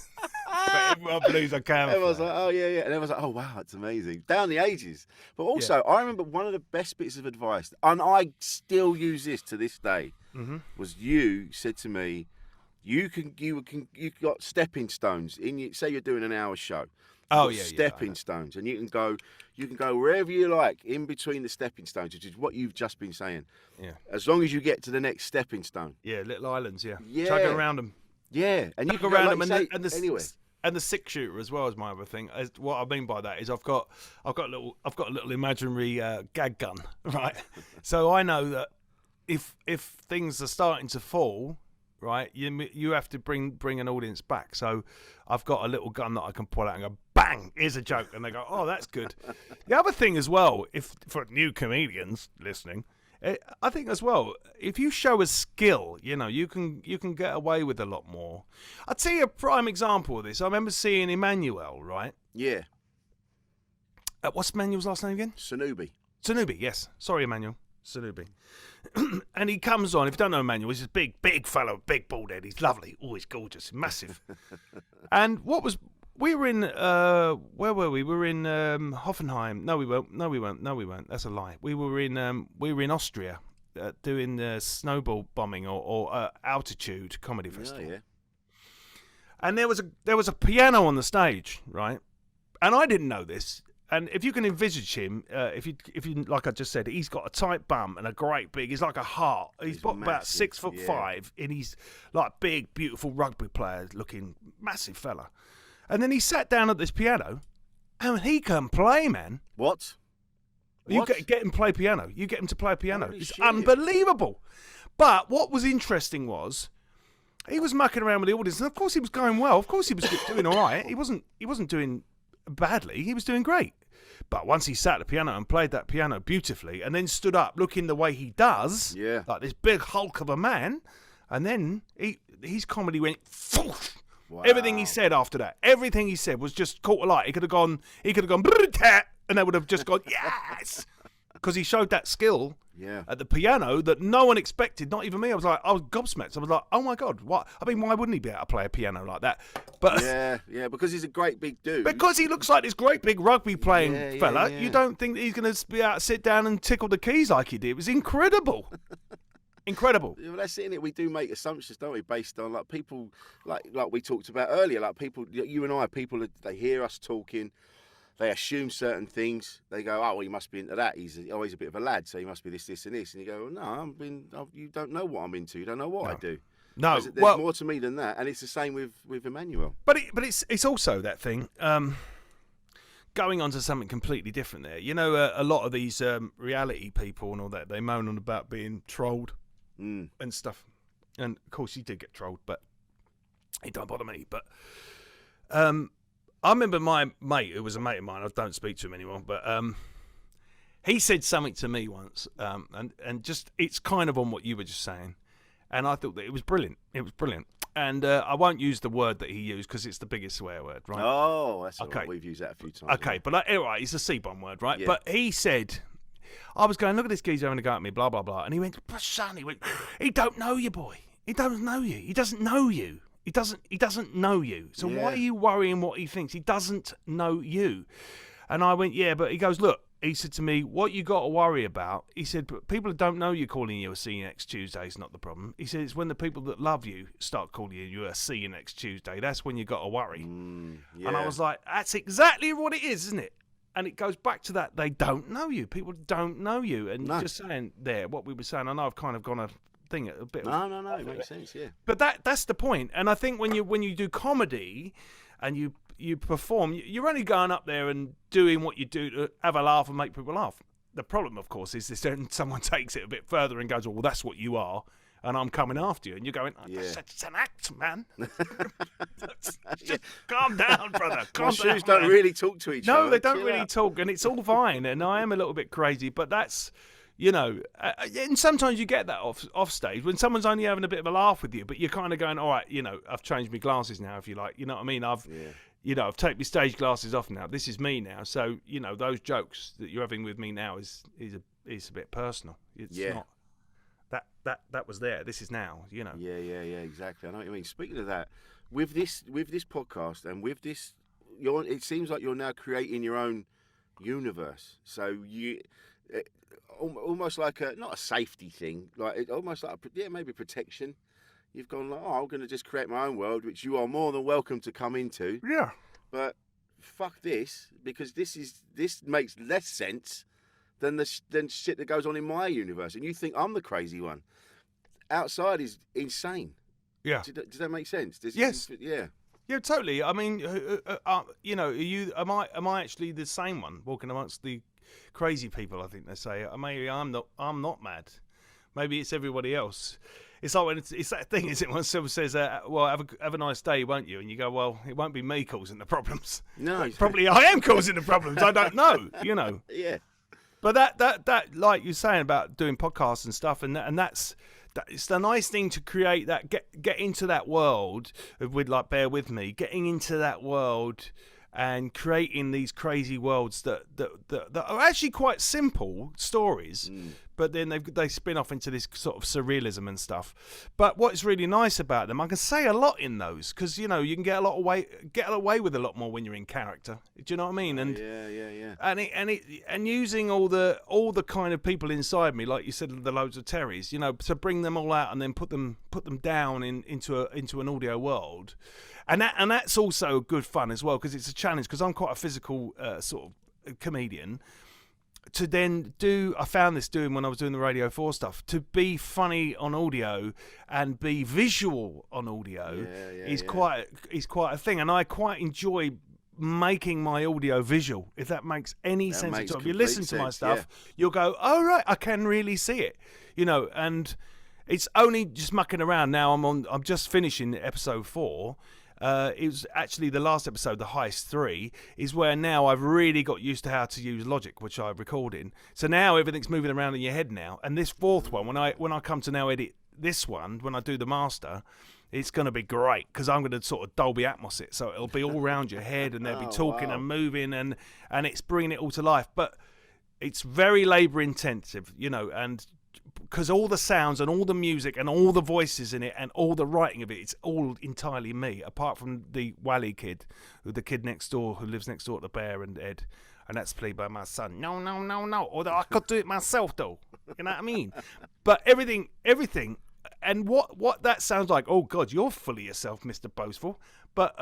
But everyone believes I can. Everyone's like, oh, yeah. And everyone's like, oh, wow, it's amazing. Down the ages. But also, I remember one of the best bits of advice, and I still use this to this day, was you said to me, you got stepping stones say you're doing an hour show. Stepping stones, and you can go wherever you like in between the stepping stones, which is what you've just been saying. Yeah. As long as you get to the next stepping stone. Yeah, little islands. Yeah. Yeah. Chug around them. Yeah, and you Chug can around them, anyway. And the six shooter as well is my other thing. What I mean by that is I've got a little imaginary gag gun, right? So I know that if things are starting to fall, right, you have to bring an audience back. So I've got a little gun that I can pull out and go, bang, here's a joke, and they go, oh, that's good. The other thing as well, if for new comedians listening, I think as well, if you show a skill, you know, you can get away with a lot more. I'll tell you a prime example of this. I remember seeing Emmanuel, right? Yeah. What's Emmanuel's last name again? Sanubi, yes. Sorry, Emmanuel. Sanubi. And he comes on. If you don't know Emmanuel, he's this big fellow, big bald head. He's lovely. Oh, he's gorgeous, massive. And we were in where were we? We were in Hoffenheim. No, we weren't. That's a lie. We were in Austria doing snowball bombing or altitude comedy festival. Oh, yeah. And there was a piano on the stage, right? And I didn't know this. And if you can envisage him, if you like I just said, he's got a tight bum and a great big. He's like a heart. He's got about 6'5", and he's like big, beautiful rugby player looking, massive fella. And then he sat down at this piano, and he can play, man. What? You get him to play piano. You get him to play piano. Holy It's shit. unbelievable. But what was interesting was he was mucking around with the audience, and of course he was going well. Of course he was doing all right. He wasn't doing badly. He was doing great. But once he sat at the piano and played that piano beautifully, and then stood up looking the way he does, like this big hulk of a man, and then his comedy went. Foosh. Wow. Everything he said after that, everything he said was just caught a light. He could have gone, and they would have just gone, yes, because he showed that skill at the piano that no one expected, not even me. I was gobsmacked. I was like, oh my God, what? I mean, why wouldn't he be able to play a piano like that? But yeah, because he's a great big dude. Because he looks like this great big rugby playing fella. Yeah. You don't think that he's going to be able to sit down and tickle the keys like he did? It was incredible. Incredible. Yeah, well, that's it, innit? We do make assumptions, don't we, based on like people, like we talked about earlier, like people, you and I, people, they hear us talking, they assume certain things. They go, oh, well, he must be into that. He's always a bit of a lad, so he must be this, and this. And you go, well, no, you don't know what I'm into. You don't know what I do. No, there's more to me than that, and it's the same with Emmanuel. But it's also that thing. Going on to something completely different there. You know, a lot of these reality people and all that, they moan on about being trolled. And stuff, and of course he did get trolled, but it don't bother me. But I remember my mate, who was a mate of mine, I don't speak to him anymore, but he said something to me once, and just it's kind of on what you were just saying, and I thought that it was brilliant. And I won't use the word that he used because it's the biggest swear word, right? Oh, that's okay. We've used that a few times. Okay, but anyway, it's a C-bomb word, right? Yeah. But he said, I was going, look at this geezer having a go at me, blah, blah, blah. And he went, son, he don't know you, boy. He doesn't know you. He doesn't know you. He doesn't know you. So why are you worrying what he thinks? He doesn't know you. And I went, yeah, but he goes, look, he said to me, what you got to worry about, he said, but people that don't know you calling you a see you next Tuesday is not the problem. He said, it's when the people that love you start calling you a see you next Tuesday. That's when you got to worry. And I was like, that's exactly what it is, isn't it? And it goes back to that, they don't know you. People don't know you. And just saying there, what we were saying, I know I've kind of gone a thing. A bit. No, it makes sense. Yeah. But that's the point. And I think when you do comedy, and you perform, you're only going up there and doing what you do to have a laugh and make people laugh. The problem, of course, is this: then someone takes it a bit further and goes, "Well, that's what you are." And I'm coming after you, and you're going, "It's an act, man. Just calm down, brother. Calm down." Shoes don't really talk to each other. No, they don't really talk, and it's all fine. And I am a little bit crazy, but that's, and sometimes you get that off stage when someone's only having a bit of a laugh with you, but you're kind of going, "All right, I've changed my glasses now, if you like. You know what I mean? I've taken my stage glasses off now. This is me now. So those jokes that you're having with me now is a bit personal. It's not." That was there. This is now, Yeah, exactly. I know what you mean. Speaking of that, with this podcast and with this, it seems like you're now creating your own universe. So you, almost like not a safety thing, almost like maybe protection. You've gone like, I'm going to just create my own world, which you are more than welcome to come into. Yeah. But fuck this, because this makes less sense than shit that goes on in my universe, and you think I'm the crazy one. Outside is insane. Yeah. Does that make sense? Yes. Yeah. Yeah, totally. I mean, are you? Am I actually the same one walking amongst the crazy people? I think they say. Maybe I'm not. I'm not mad. Maybe it's everybody else. It's like when it's that thing, is it? When someone says, "Well, have a nice day, won't you?" And you go, "Well, it won't be me causing the problems." No, probably I am causing the problems. I don't know. Yeah. But that like you're saying about doing podcasts and stuff, and that's it's the nice thing to create that get into that world with, like, bear with me, getting into that world and creating these crazy worlds that are actually quite simple stories, but then they spin off into this sort of surrealism and stuff. But what's really nice about them, I can say a lot in those, because you can get away with a lot more when you're in character. Do you know what I mean? And yeah. And using all the kind of people inside me, like you said, the loads of Terrys, to bring them all out and then put them down into an audio world. And that's also good fun as well, because it's a challenge, because I'm quite a physical sort of comedian. To then I found this doing when I was doing the Radio 4 stuff, to be funny on audio and be visual on audio is quite a thing. And I quite enjoy making my audio visual, if that makes any sense at all. If you listen to my stuff, you'll go, "Oh, right, I can really see it," and it's only just mucking around now. I'm just finishing episode 4. It was actually the last episode, the Heist 3, is where now I've really got used to how to use Logic, which I record in. So now everything's moving around in your head now. And this 4th one, when I come to now edit this one, when I do the master, it's going to be great, because I'm going to sort of Dolby Atmos it. So it'll be all around your head, and they'll be talking and moving, and it's bringing it all to life. But it's very labour intensive, and because all the sounds and all the music and all the voices in it and all the writing of it's all entirely me, apart from the Wally kid, the kid next door who lives next door to the Bear and Ed, and that's played by my son. No, although I could do it myself though, you know what I mean? But everything, and what that sounds like, oh God, you're full of yourself, Mr. Boastful, but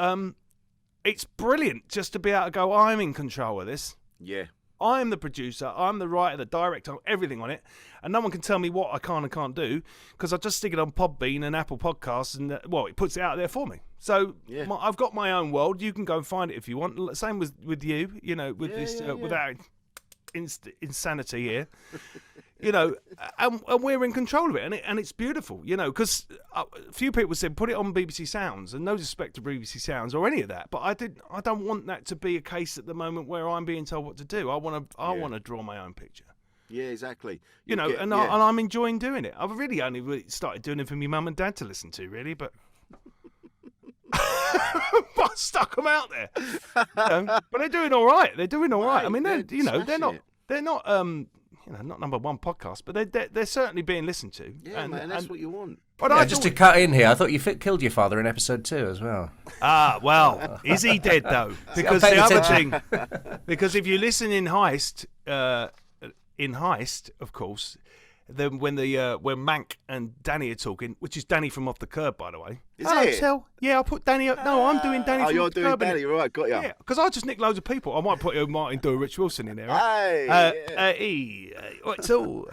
it's brilliant just to be able to go, I'm in control of this. Yeah. I'm the producer, I'm the writer, the director, everything on it, and no one can tell me what I can and can't do, because I just stick it on Podbean and Apple Podcasts, and it puts it out there for me. So I've got my own world. You can go and find it if you want. Same with you, without insanity here, and we're in control of it, and it's beautiful, because a few people said put it on BBC Sounds, and no disrespect to BBC Sounds or any of that, but I don't want that to be a case at the moment where I'm being told what to do. I want to draw my own picture. Yeah, exactly. And I'm enjoying doing it. I've only started doing it for my mum and dad to listen to, really, but but I stuck them out there. But they're doing all right. I mean, they're not not number one podcast, but they're certainly being listened to. Yeah, man, that's what you want. But just to cut in here, I thought you killed your father in episode 2 as well. Well, is he dead though? Because the other thing, because if you listen in Heist, of course, then when Mank and Danny are talking, which is Danny from Off the Curb, by the way. Is it? Yeah, I put Danny up. No, I'm doing Danny from you're Off the doing Curb. Danny, right, got ya. Yeah, because I just nick loads of people. I might put Martin do a Rich Wilson in there. Right? Hey, what's all?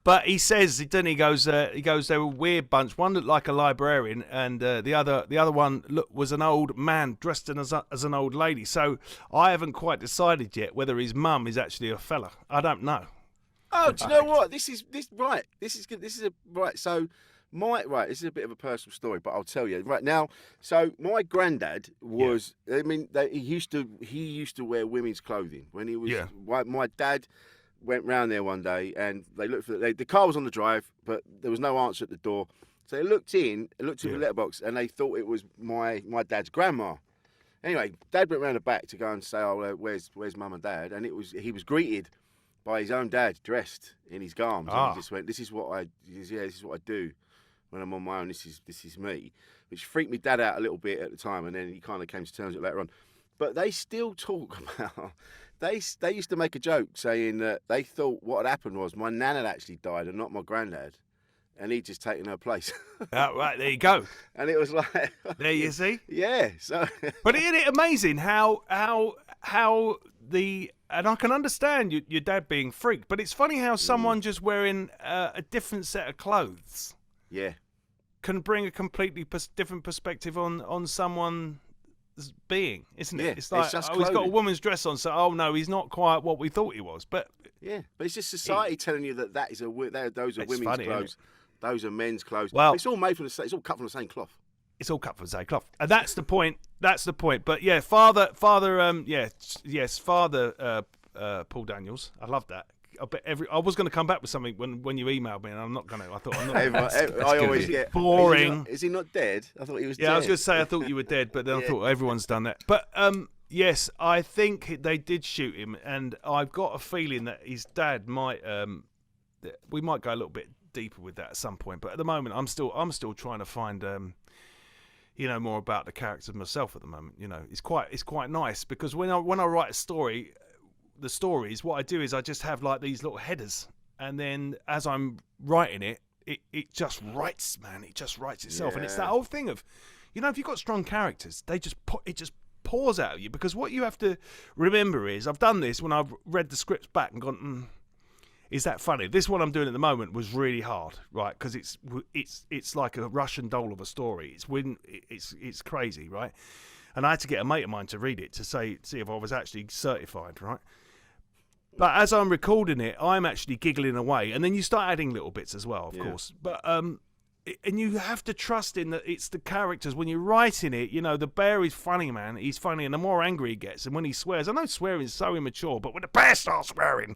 But he says, doesn't he? He goes, they were a weird bunch. One looked like a librarian, and the other one was an old man dressed as an old lady. So I haven't quite decided yet whether his mum is actually a fella. I don't know. Oh, do you know what? This is right. This is good. This is right. So this is a bit of a personal story, but I'll tell you right now. So my granddad was. Yeah. I mean, he used to wear women's clothing when he was. Yeah. My dad went round there one day and they looked for the car was on the drive, but there was no answer at the door. So they looked in the letterbox, and they thought it was my dad's grandma. Anyway, Dad went round the back to go and say, "Oh, where's Mum and Dad?" And he was greeted by his own dad, dressed in his garms. And he just went, "This is what I do when I'm on my own. This is me," which freaked me dad out a little bit at the time, and then he kind of came to terms with it later on. But they still talk about. They used to make a joke saying that they thought what had happened was my nan had actually died and not my granddad, and he'd just taken her place. Right, there you go. And it was like, there you see. Yeah. So, but isn't it amazing how and I can understand your dad being freaked, but it's funny how someone just wearing a different set of clothes, can bring a completely different perspective on someone. Being, isn't it? Yeah, it's like, he's got a woman's dress on, so no, he's not quite what we thought he was. But but it's just society telling you that those are women's clothes, those are men's clothes. Well, it's all made from it's all cut from the same cloth. It's all cut from the same cloth, and that's the point. That's the point. But yeah, Father Paul Daniels. I love that. I was going to come back with something when you emailed me, and I'm not going to. I thought I'm not. I always get boring. Is he not dead? I thought he was. Yeah, dead. I was going to say I thought you were dead, but then I thought everyone's done that. But yes, I think they did shoot him, and I've got a feeling that his dad might. We might go a little bit deeper with that at some point, but at the moment, I'm still trying to find. More about the characters myself at the moment. It's quite nice because when I write a story. The stories, what I do is I just have like these little headers, and then as I'm writing it it just writes, man. It just writes itself, and it's that whole thing of, if you've got strong characters, it just pours out of you. Because what you have to remember is, I've done this when I've read the scripts back and gone, is that funny? This one I'm doing at the moment was really hard, right? Because it's like a Russian doll of a story. It's crazy, right? And I had to get a mate of mine to read it to see if I was actually certified, right? But as I'm recording it, I'm actually giggling away, and then you start adding little bits as well, of course. But and you have to trust in that it's the characters. When you're writing it, the bear is funny, man. He's funny, and the more angry he gets, and when he swears, I know swearing is so immature, but when the bear starts swearing,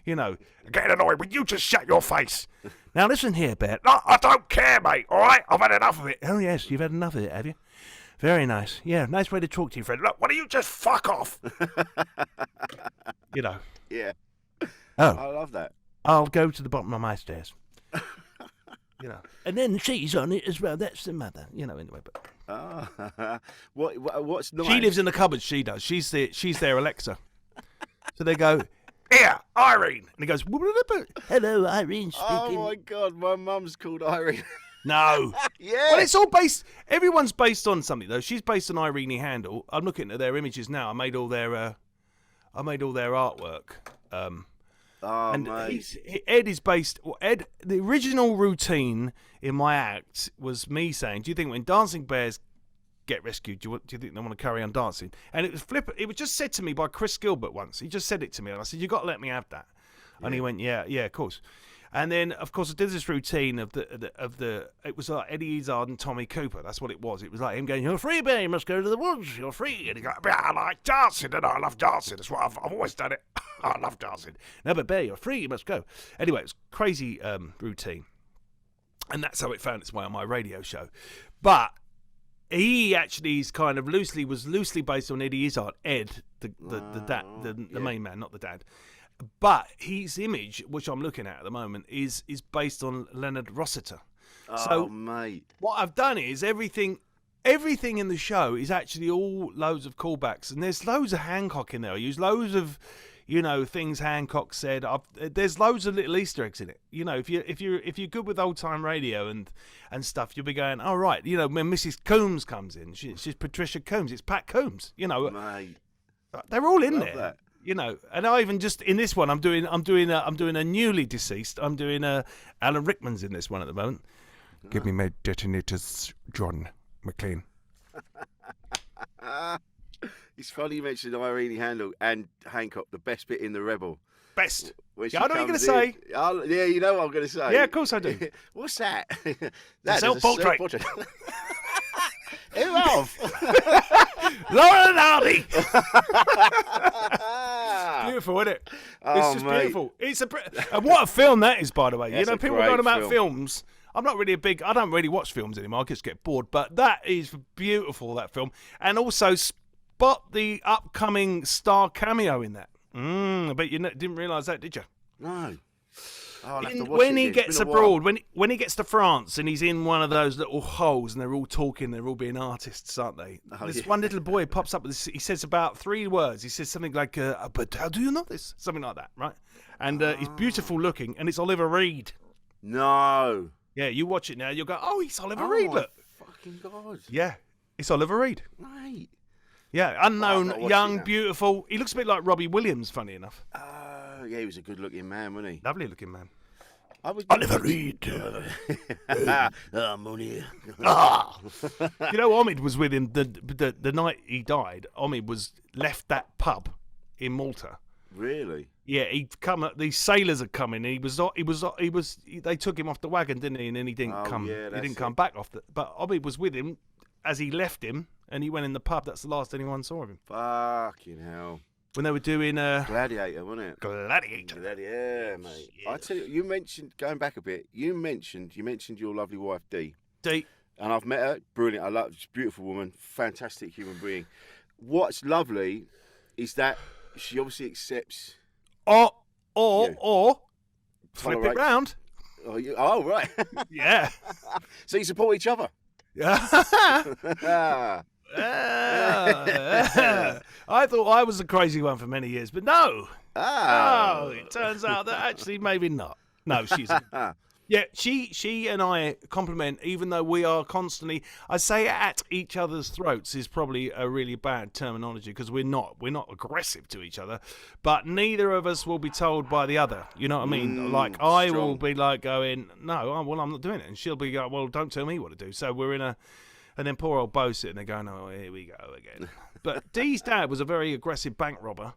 I get annoyed. Will you just shut your face? Now listen here, bear. No, I don't care, mate. All right, I've had enough of it. Oh yes, you've had enough of it, have you? Very nice. Yeah, nice way to talk to you, friend. Look, why don't you just fuck off? Yeah. Oh. I love that. I'll go to the bottom of my stairs. And then she's on it as well. That's the mother. Anyway. But what's nice? She lives in the cupboard. She does. She's their Alexa. So they go, here, Irene. And he goes, hello, Irene speaking. Oh, my God. My mum's called Irene. No. Yeah. Well, it's all based. Everyone's based on something, though. She's based on Irene Handel. I'm looking at their images now. I made all their artwork. And Ed is based. Ed, the original routine in my act was me saying, "Do you think when dancing bears get rescued, do you think they want to carry on dancing?" And it was It was just said to me by Chris Gilbert once. He just said it to me, and I said, "You got to let me have that." Yeah. And he went, "Yeah, of course." And then, of course, I did this routine of the. It was like Eddie Izzard and Tommy Cooper. That's what it was. It was like him going, "You're free, bear. You must go to the woods. You're free." And he goes, "I like dancing, and I love dancing. That's what I've always done it. I love dancing. No, but bear, you're free. You must go." Anyway, it was crazy routine, and that's how it found its way on my radio show. But he actually is kind of loosely based on Eddie Izzard, Ed, the main man, not the dad. But his image, which I'm looking at the moment, is based on Leonard Rossiter. Oh, mate. What I've done is everything in the show is actually all loads of callbacks, and there's loads of Hancock in there. I use loads of, things Hancock said. There's loads of little Easter eggs in it. If you're good with old time radio and stuff, you'll be going, "Oh right." When Mrs. Coombs comes in, she's Patricia Coombs. It's Pat Coombs. Mate. They're all in Love there. That. You know, and I even just in this one, I'm doing a newly deceased. I'm doing Alan Rickman's in this one at the moment. Give me my detonators, John McLean. It's funny you mentioned Irene Handel and Hancock, the best bit in The Rebel. Best. When Yeah, I know what you're going to say. Yeah, you know what I'm going to say. Yeah, of course I do. What's that? Self-portrait. Who of? Lauren Hardy. Beautiful, isn't it? It's just beautiful. And what a film that is, by the way. That's you know, people great going about film. Films. I'm not really I don't really watch films anymore. I just get bored. But that is beautiful, that film. And also spot the upcoming star cameo in that. But you didn't realise that, did you? No. I'll have to watch when it he again. gets It's been a abroad, while. when he gets to France and he's in one of those little holes and they're all talking, they're all being artists, aren't they? Oh, This yeah. one little boy pops up with this, he says about 3 words. He says something like, but how do you know this? Something like that, right? And he's beautiful looking, and it's Oliver Reed. No. Yeah, you watch it now, you'll go, oh, it's Oliver Reed, my look. fucking God. Yeah, it's Oliver Reed. Mate. Yeah, I've unknown, got to watch young, it now. beautiful. He looks a bit like Robbie Williams, funny enough. Yeah, he was a good-looking man, wasn't he? Lovely looking man. Oliver Reed. Money. You know, Omid was with him the night he died. Omid was left that pub in Malta. Really? Yeah, he'd come. These sailors had come in. He was. They took him off the wagon, didn't he? And then he didn't come. Yeah, he that's didn't it. come back off. But Omid was with him as he left him, and he went in the pub. That's the last anyone saw of him Fucking hell. when they were doing Gladiator, wasn't it? Gladiator. Gladiator, mate. I Yes. tell you, you mentioned going back a bit. You mentioned your lovely wife Dee, Deep. and I've met her. Brilliant. I love. She's a beautiful woman. Fantastic human being. What's lovely is that she obviously accepts. Or flip Tolerate. it round. Oh, right. Yeah. So you support each other. Yeah. Ah. I thought I was the crazy one for many years, but no. Ah. Oh, it turns out that actually maybe not. No, she's. Yeah, she and I compliment, even though we are constantly. I say at each other's throats is probably a really bad terminology because we're not aggressive to each other, but neither of us will be told by the other. You know what I mean? Like I will strong. be like going, no, well I'm not doing it, and she'll be going, well don't tell me what to do. So we're in a. And then poor old Bo sitting there going, oh, here we go again. But Dee's dad was a very aggressive bank robber.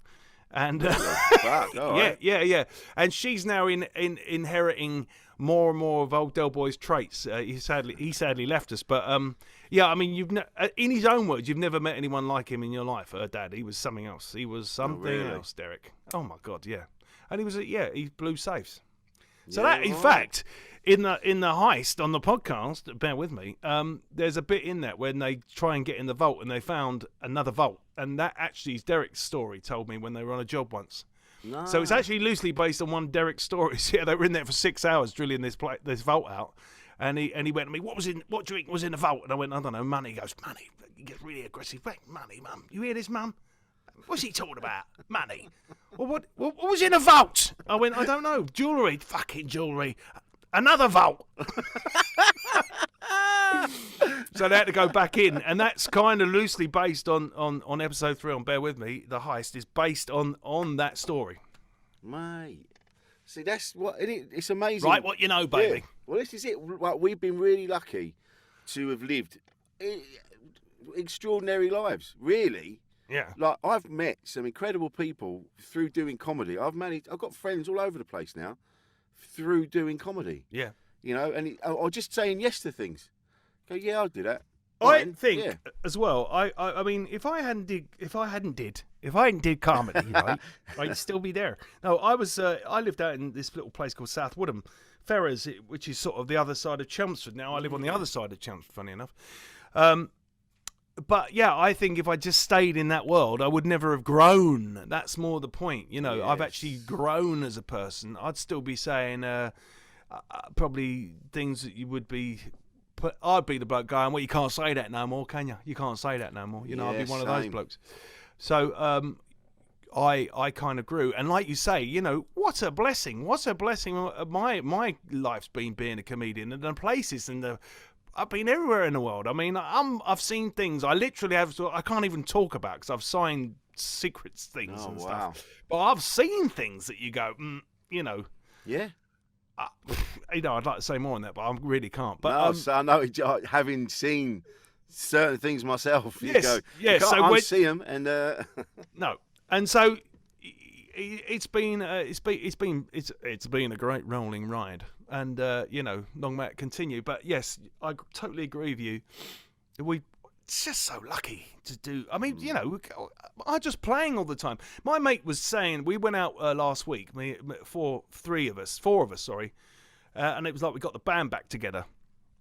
And Fuck, all right. yeah. And she's now inheriting more and more of old Del Boy's traits. He sadly left us. But, yeah, I mean, in his own words, you've never met anyone like him in your life. Her dad, he was something else. He was something really? else, Derek. Oh, my God, yeah. And he was, he blew safes. So Yeah, that, in right. fact, in the heist on the podcast, bear with me, there's a bit in that when they try and get in the vault and they found another vault, and that actually is Derek's story. Told me when they were on a job once. No. So it's actually loosely based on one of Derek's stories. Yeah, they were in there for 6 hours drilling this vault out, and he went to me, what do you think was in the vault? And I went, I don't know, money. He goes, money. He gets really aggressive. Money, mum. You hear this, mum? What's he talking about? Money. Well, what was in a vault? I went, I don't know. Jewellery. Fucking jewellery. Another vault. So they had to go back in, and that's kind of loosely based on episode 3 on Bear With Me. The heist is based on that story. Mate. See, that's what it's amazing. Right, what you know, baby. Yeah. Well, this is it. Like, we've been really lucky to have lived extraordinary lives, really. Yeah. Like, I've met some incredible people through doing comedy. I've got friends all over the place now through doing comedy. Yeah. You know, or just saying yes to things. Go, yeah, I'll do that. I Fine. think Yeah. as well. I mean, if I hadn't did comedy, right, I'd still be there. No, I lived out in this little place called South Woodham, Ferrers, which is sort of the other side of Chelmsford. Now I live on the other side of Chelmsford, funny enough. But yeah, I think if I just stayed in that world, I would never have grown. That's more the point. You know, I've actually grown as a person. I'd still be saying probably things that you would be. But I'd be the bloke going, well, you can't say that no more, can you? You can't say that no more. You know, I'd be one of those blokes. So I kind of grew. And like you say, you know, what a blessing. What a blessing my life's been being a comedian, and the places and I've been everywhere in the world. I mean, I've seen things I literally have. I can't even talk about because I've signed secret things and wow. stuff. But I've seen things that you go, you know. Yeah. You know, I'd like to say more on that, but I really can't. But no, so I know, having seen certain things myself, you yes, go, yes. you can't So unsee them, and no, and so it's been a great rolling ride, and you know, long may it continue. But yes, I totally agree with you. We're just so lucky to do. I mean, you know, I'm just playing all the time. My mate was saying we went out last week. Four of us, sorry, and it was like we got the band back together.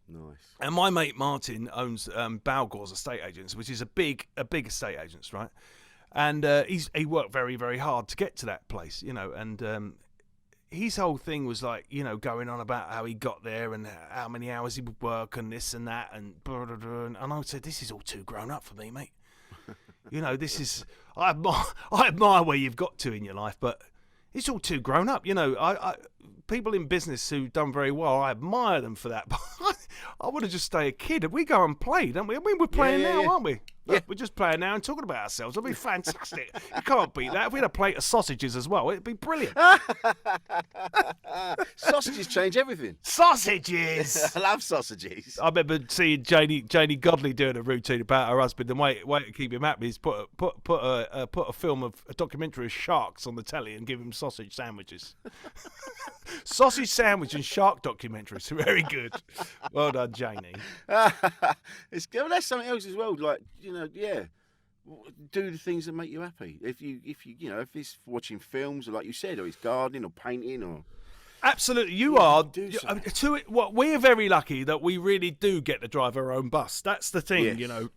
Nice. And my mate Martin owns Balgor's Estate Agents, which is a big estate agents, right? And he worked very, very hard to get to that place, you know. And his whole thing was like, you know, going on about how he got there and how many hours he would work and this and that and blah, blah, blah. And I said, this is all too grown up for me, mate. You know, this is I admire where you've got to in your life, but it's all too grown up. You know, I people in business who've done very well, I admire them for that. But I would have just stayed a kid. We go and play, don't we? I mean, we're playing now, aren't we? Yeah. We're just playing now and talking about ourselves. It'll be fantastic. You can't beat that. If we had a plate of sausages as well, it'd be brilliant. Sausages change everything. Sausages! I love sausages. I remember seeing Janie Godley doing a routine about her husband, and way to keep him happy is put a film of a documentary of sharks on the telly and give him sausage sandwiches. Sausage sandwich and shark documentaries, very good. Well done, Janie. It's good. Well, that's something else as well. Like, you know, yeah, do the things that make you happy. If it's watching films, or like you said, or it's gardening or painting, or absolutely, you are. We're very lucky that we really do get to drive our own bus. That's the thing, yes. You know.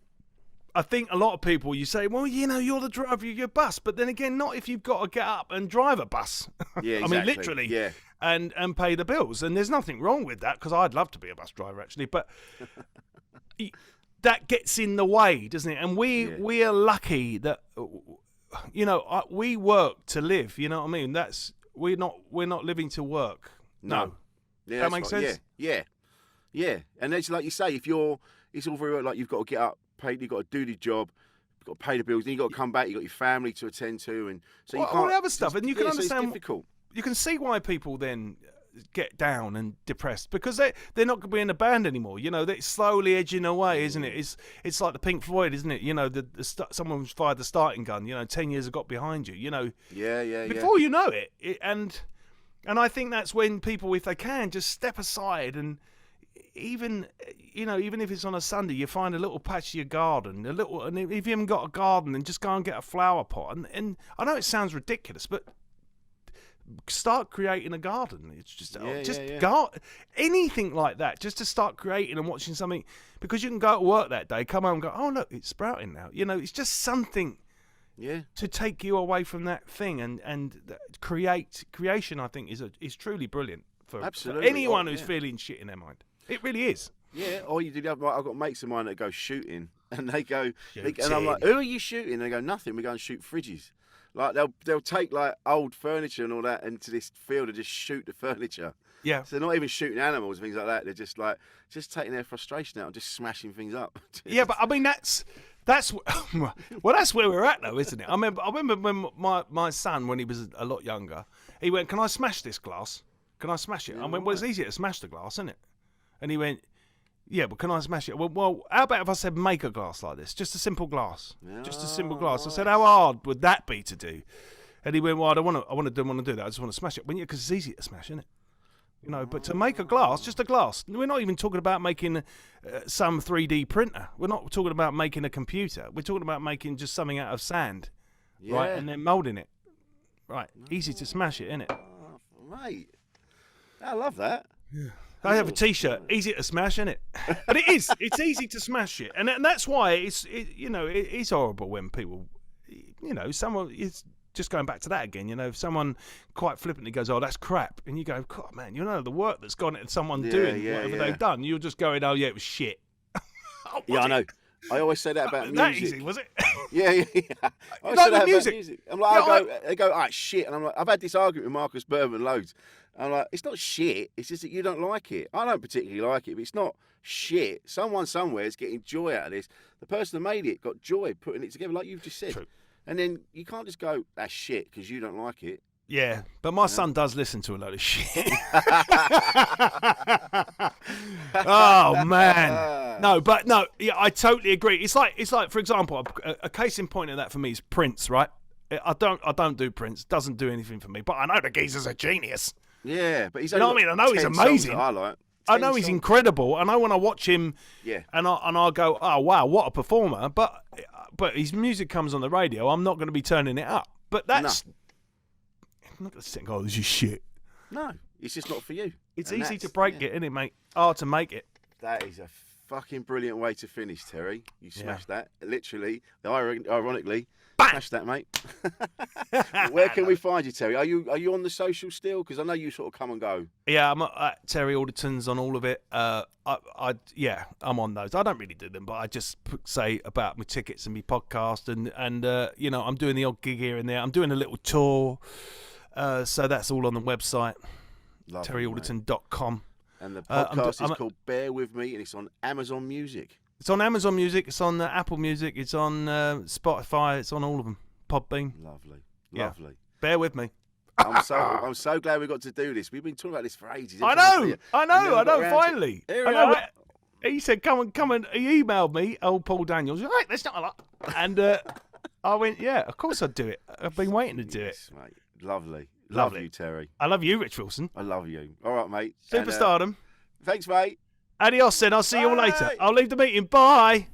I think a lot of people, you say, well, you know, you're the driver of your bus, but then again, not if you've got to get up and drive a bus. Yeah, exactly. I mean, literally. Yeah. And pay the bills, and there's nothing wrong with that, because I'd love to be a bus driver actually, but that gets in the way, doesn't it? And we are lucky that, you know, we work to live. You know what I mean? We're not living to work. No. Yeah, that makes sense. Yeah. And it's like you say, it's all very well, like you've got to get up, pay, you've got to do the job, you've got to pay the bills, then you've got to come back, you've got your family to attend to, and so you can't. All the other stuff, and you can understand. So it's difficult. You can see why people then get down and depressed, because they're not going to be in a band anymore. You know, they're slowly edging away, isn't it? It's like the Pink Floyd, isn't it? You know, someone's fired the starting gun. You know, 10 years have got behind you. You know, before you know it, and I think that's when people, if they can, just step aside and even if it's on a Sunday, you find a little patch of your garden, and if you haven't got a garden, then just go and get a flower pot. And I know it sounds ridiculous, but start creating a garden. It's just anything like that, just to start creating and watching something, because you can go to work that day, come home and go, oh look, it's sprouting now. You know, it's just something to take you away from that thing, and creation, I think, is truly brilliant for anyone who's feeling shit in their mind. It really is. Yeah, or you do. I've got mates of mine that go shooting, and they go, and I'm like, who are you shooting? They go, nothing. We go and shoot fridges. Like they'll take like old furniture and all that into this field and just shoot the furniture. Yeah. So they're not even shooting animals and things like that. They're just like taking their frustration out and just smashing things up. Yeah, but I mean that's well, that's where we're at though, isn't it? I remember when my son, when he was a lot younger, he went, "Can I smash this glass? Can I smash it?" I went, "Well, it's easier to smash the glass, isn't it?" And he went, "Yeah, but can I smash it?" Well, how about if I said make a glass like this? Just a simple glass. Just a simple glass. I said, how hard would that be to do? And he went, well, I want to do that. I just want to smash it. Well, yeah, because it's easy to smash, isn't it? You know, but to make a glass, just a glass. We're not even talking about making some 3D printer. We're not talking about making a computer. We're talking about making just something out of sand, right? And then moulding it. Right. Easy to smash it, isn't it? Mate, I love that. Yeah. I have a T-shirt. Easy to smash, isn't it? And it is. It's easy to smash it, and that's why it is horrible when people, someone is just going back to that again. You know, if someone quite flippantly goes, "Oh, that's crap," and you go, "God, man, you know the work that's gone into someone doing whatever they've done." You're just going, "Oh, yeah, it was shit." I know. I always say that about music. That easy, was it? Yeah. I always say that about music. I'm like, they go, "Ah, shit," and I'm like, I've had this argument with Marcus Berman loads. I'm like, it's not shit. It's just that you don't like it. I don't particularly like it, but it's not shit. Someone somewhere is getting joy out of this. The person that made it got joy putting it together, like you've just said. True. And then you can't just go, that's shit, because you don't like it. Yeah, but my son does listen to a load of shit. Oh man, no, yeah, I totally agree. It's like, for example, a case in point of that for me is Prince, right? I don't do Prince. Doesn't do anything for me, but I know the geezer's a genius. Yeah, but he's. You know what I mean? I know he's amazing. I like. I know he's incredible. I know when I watch him. Yeah. And I'll go, oh wow, what a performer! But his music comes on the radio. I'm not going to be turning it up. But that's. No. I'm not going to sit and go, oh, this is shit. No, it's just not for you. It's easy to break it, isn't it, mate? Hard to make it. That is a fucking brilliant way to finish, Terry. You smashed that. Literally, ironically, bang! Smashed that, mate. Where can we find you, Terry? Are you on the social still? Because I know you sort of come and go. Yeah, I'm at Terry Alderton's on all of it. I'm on those. I don't really do them, but I just say about my tickets and my podcast, and I'm doing the odd gig here and there. I'm doing a little tour. So that's all on the website, terryalderton.com. And the podcast is called Bear With Me, and it's on Amazon Music. It's on Amazon Music, it's on Apple Music, it's on Spotify, it's on all of them. Podbean. Lovely. Yeah. Bear with me. I'm so glad we got to do this. We've been talking about this for ages. I know, finally. He said, come and he emailed me, old Paul Daniels. Right, that's not a lot. And I went, yeah, of course I'd do it. I've been waiting to do it. Mate. Lovely. Love you, Terry. I love you, Rich Wilson. I love you. All right, mate. Superstardom. Thanks, mate. Adios, then. I'll see you all later. I'll leave the meeting. Bye.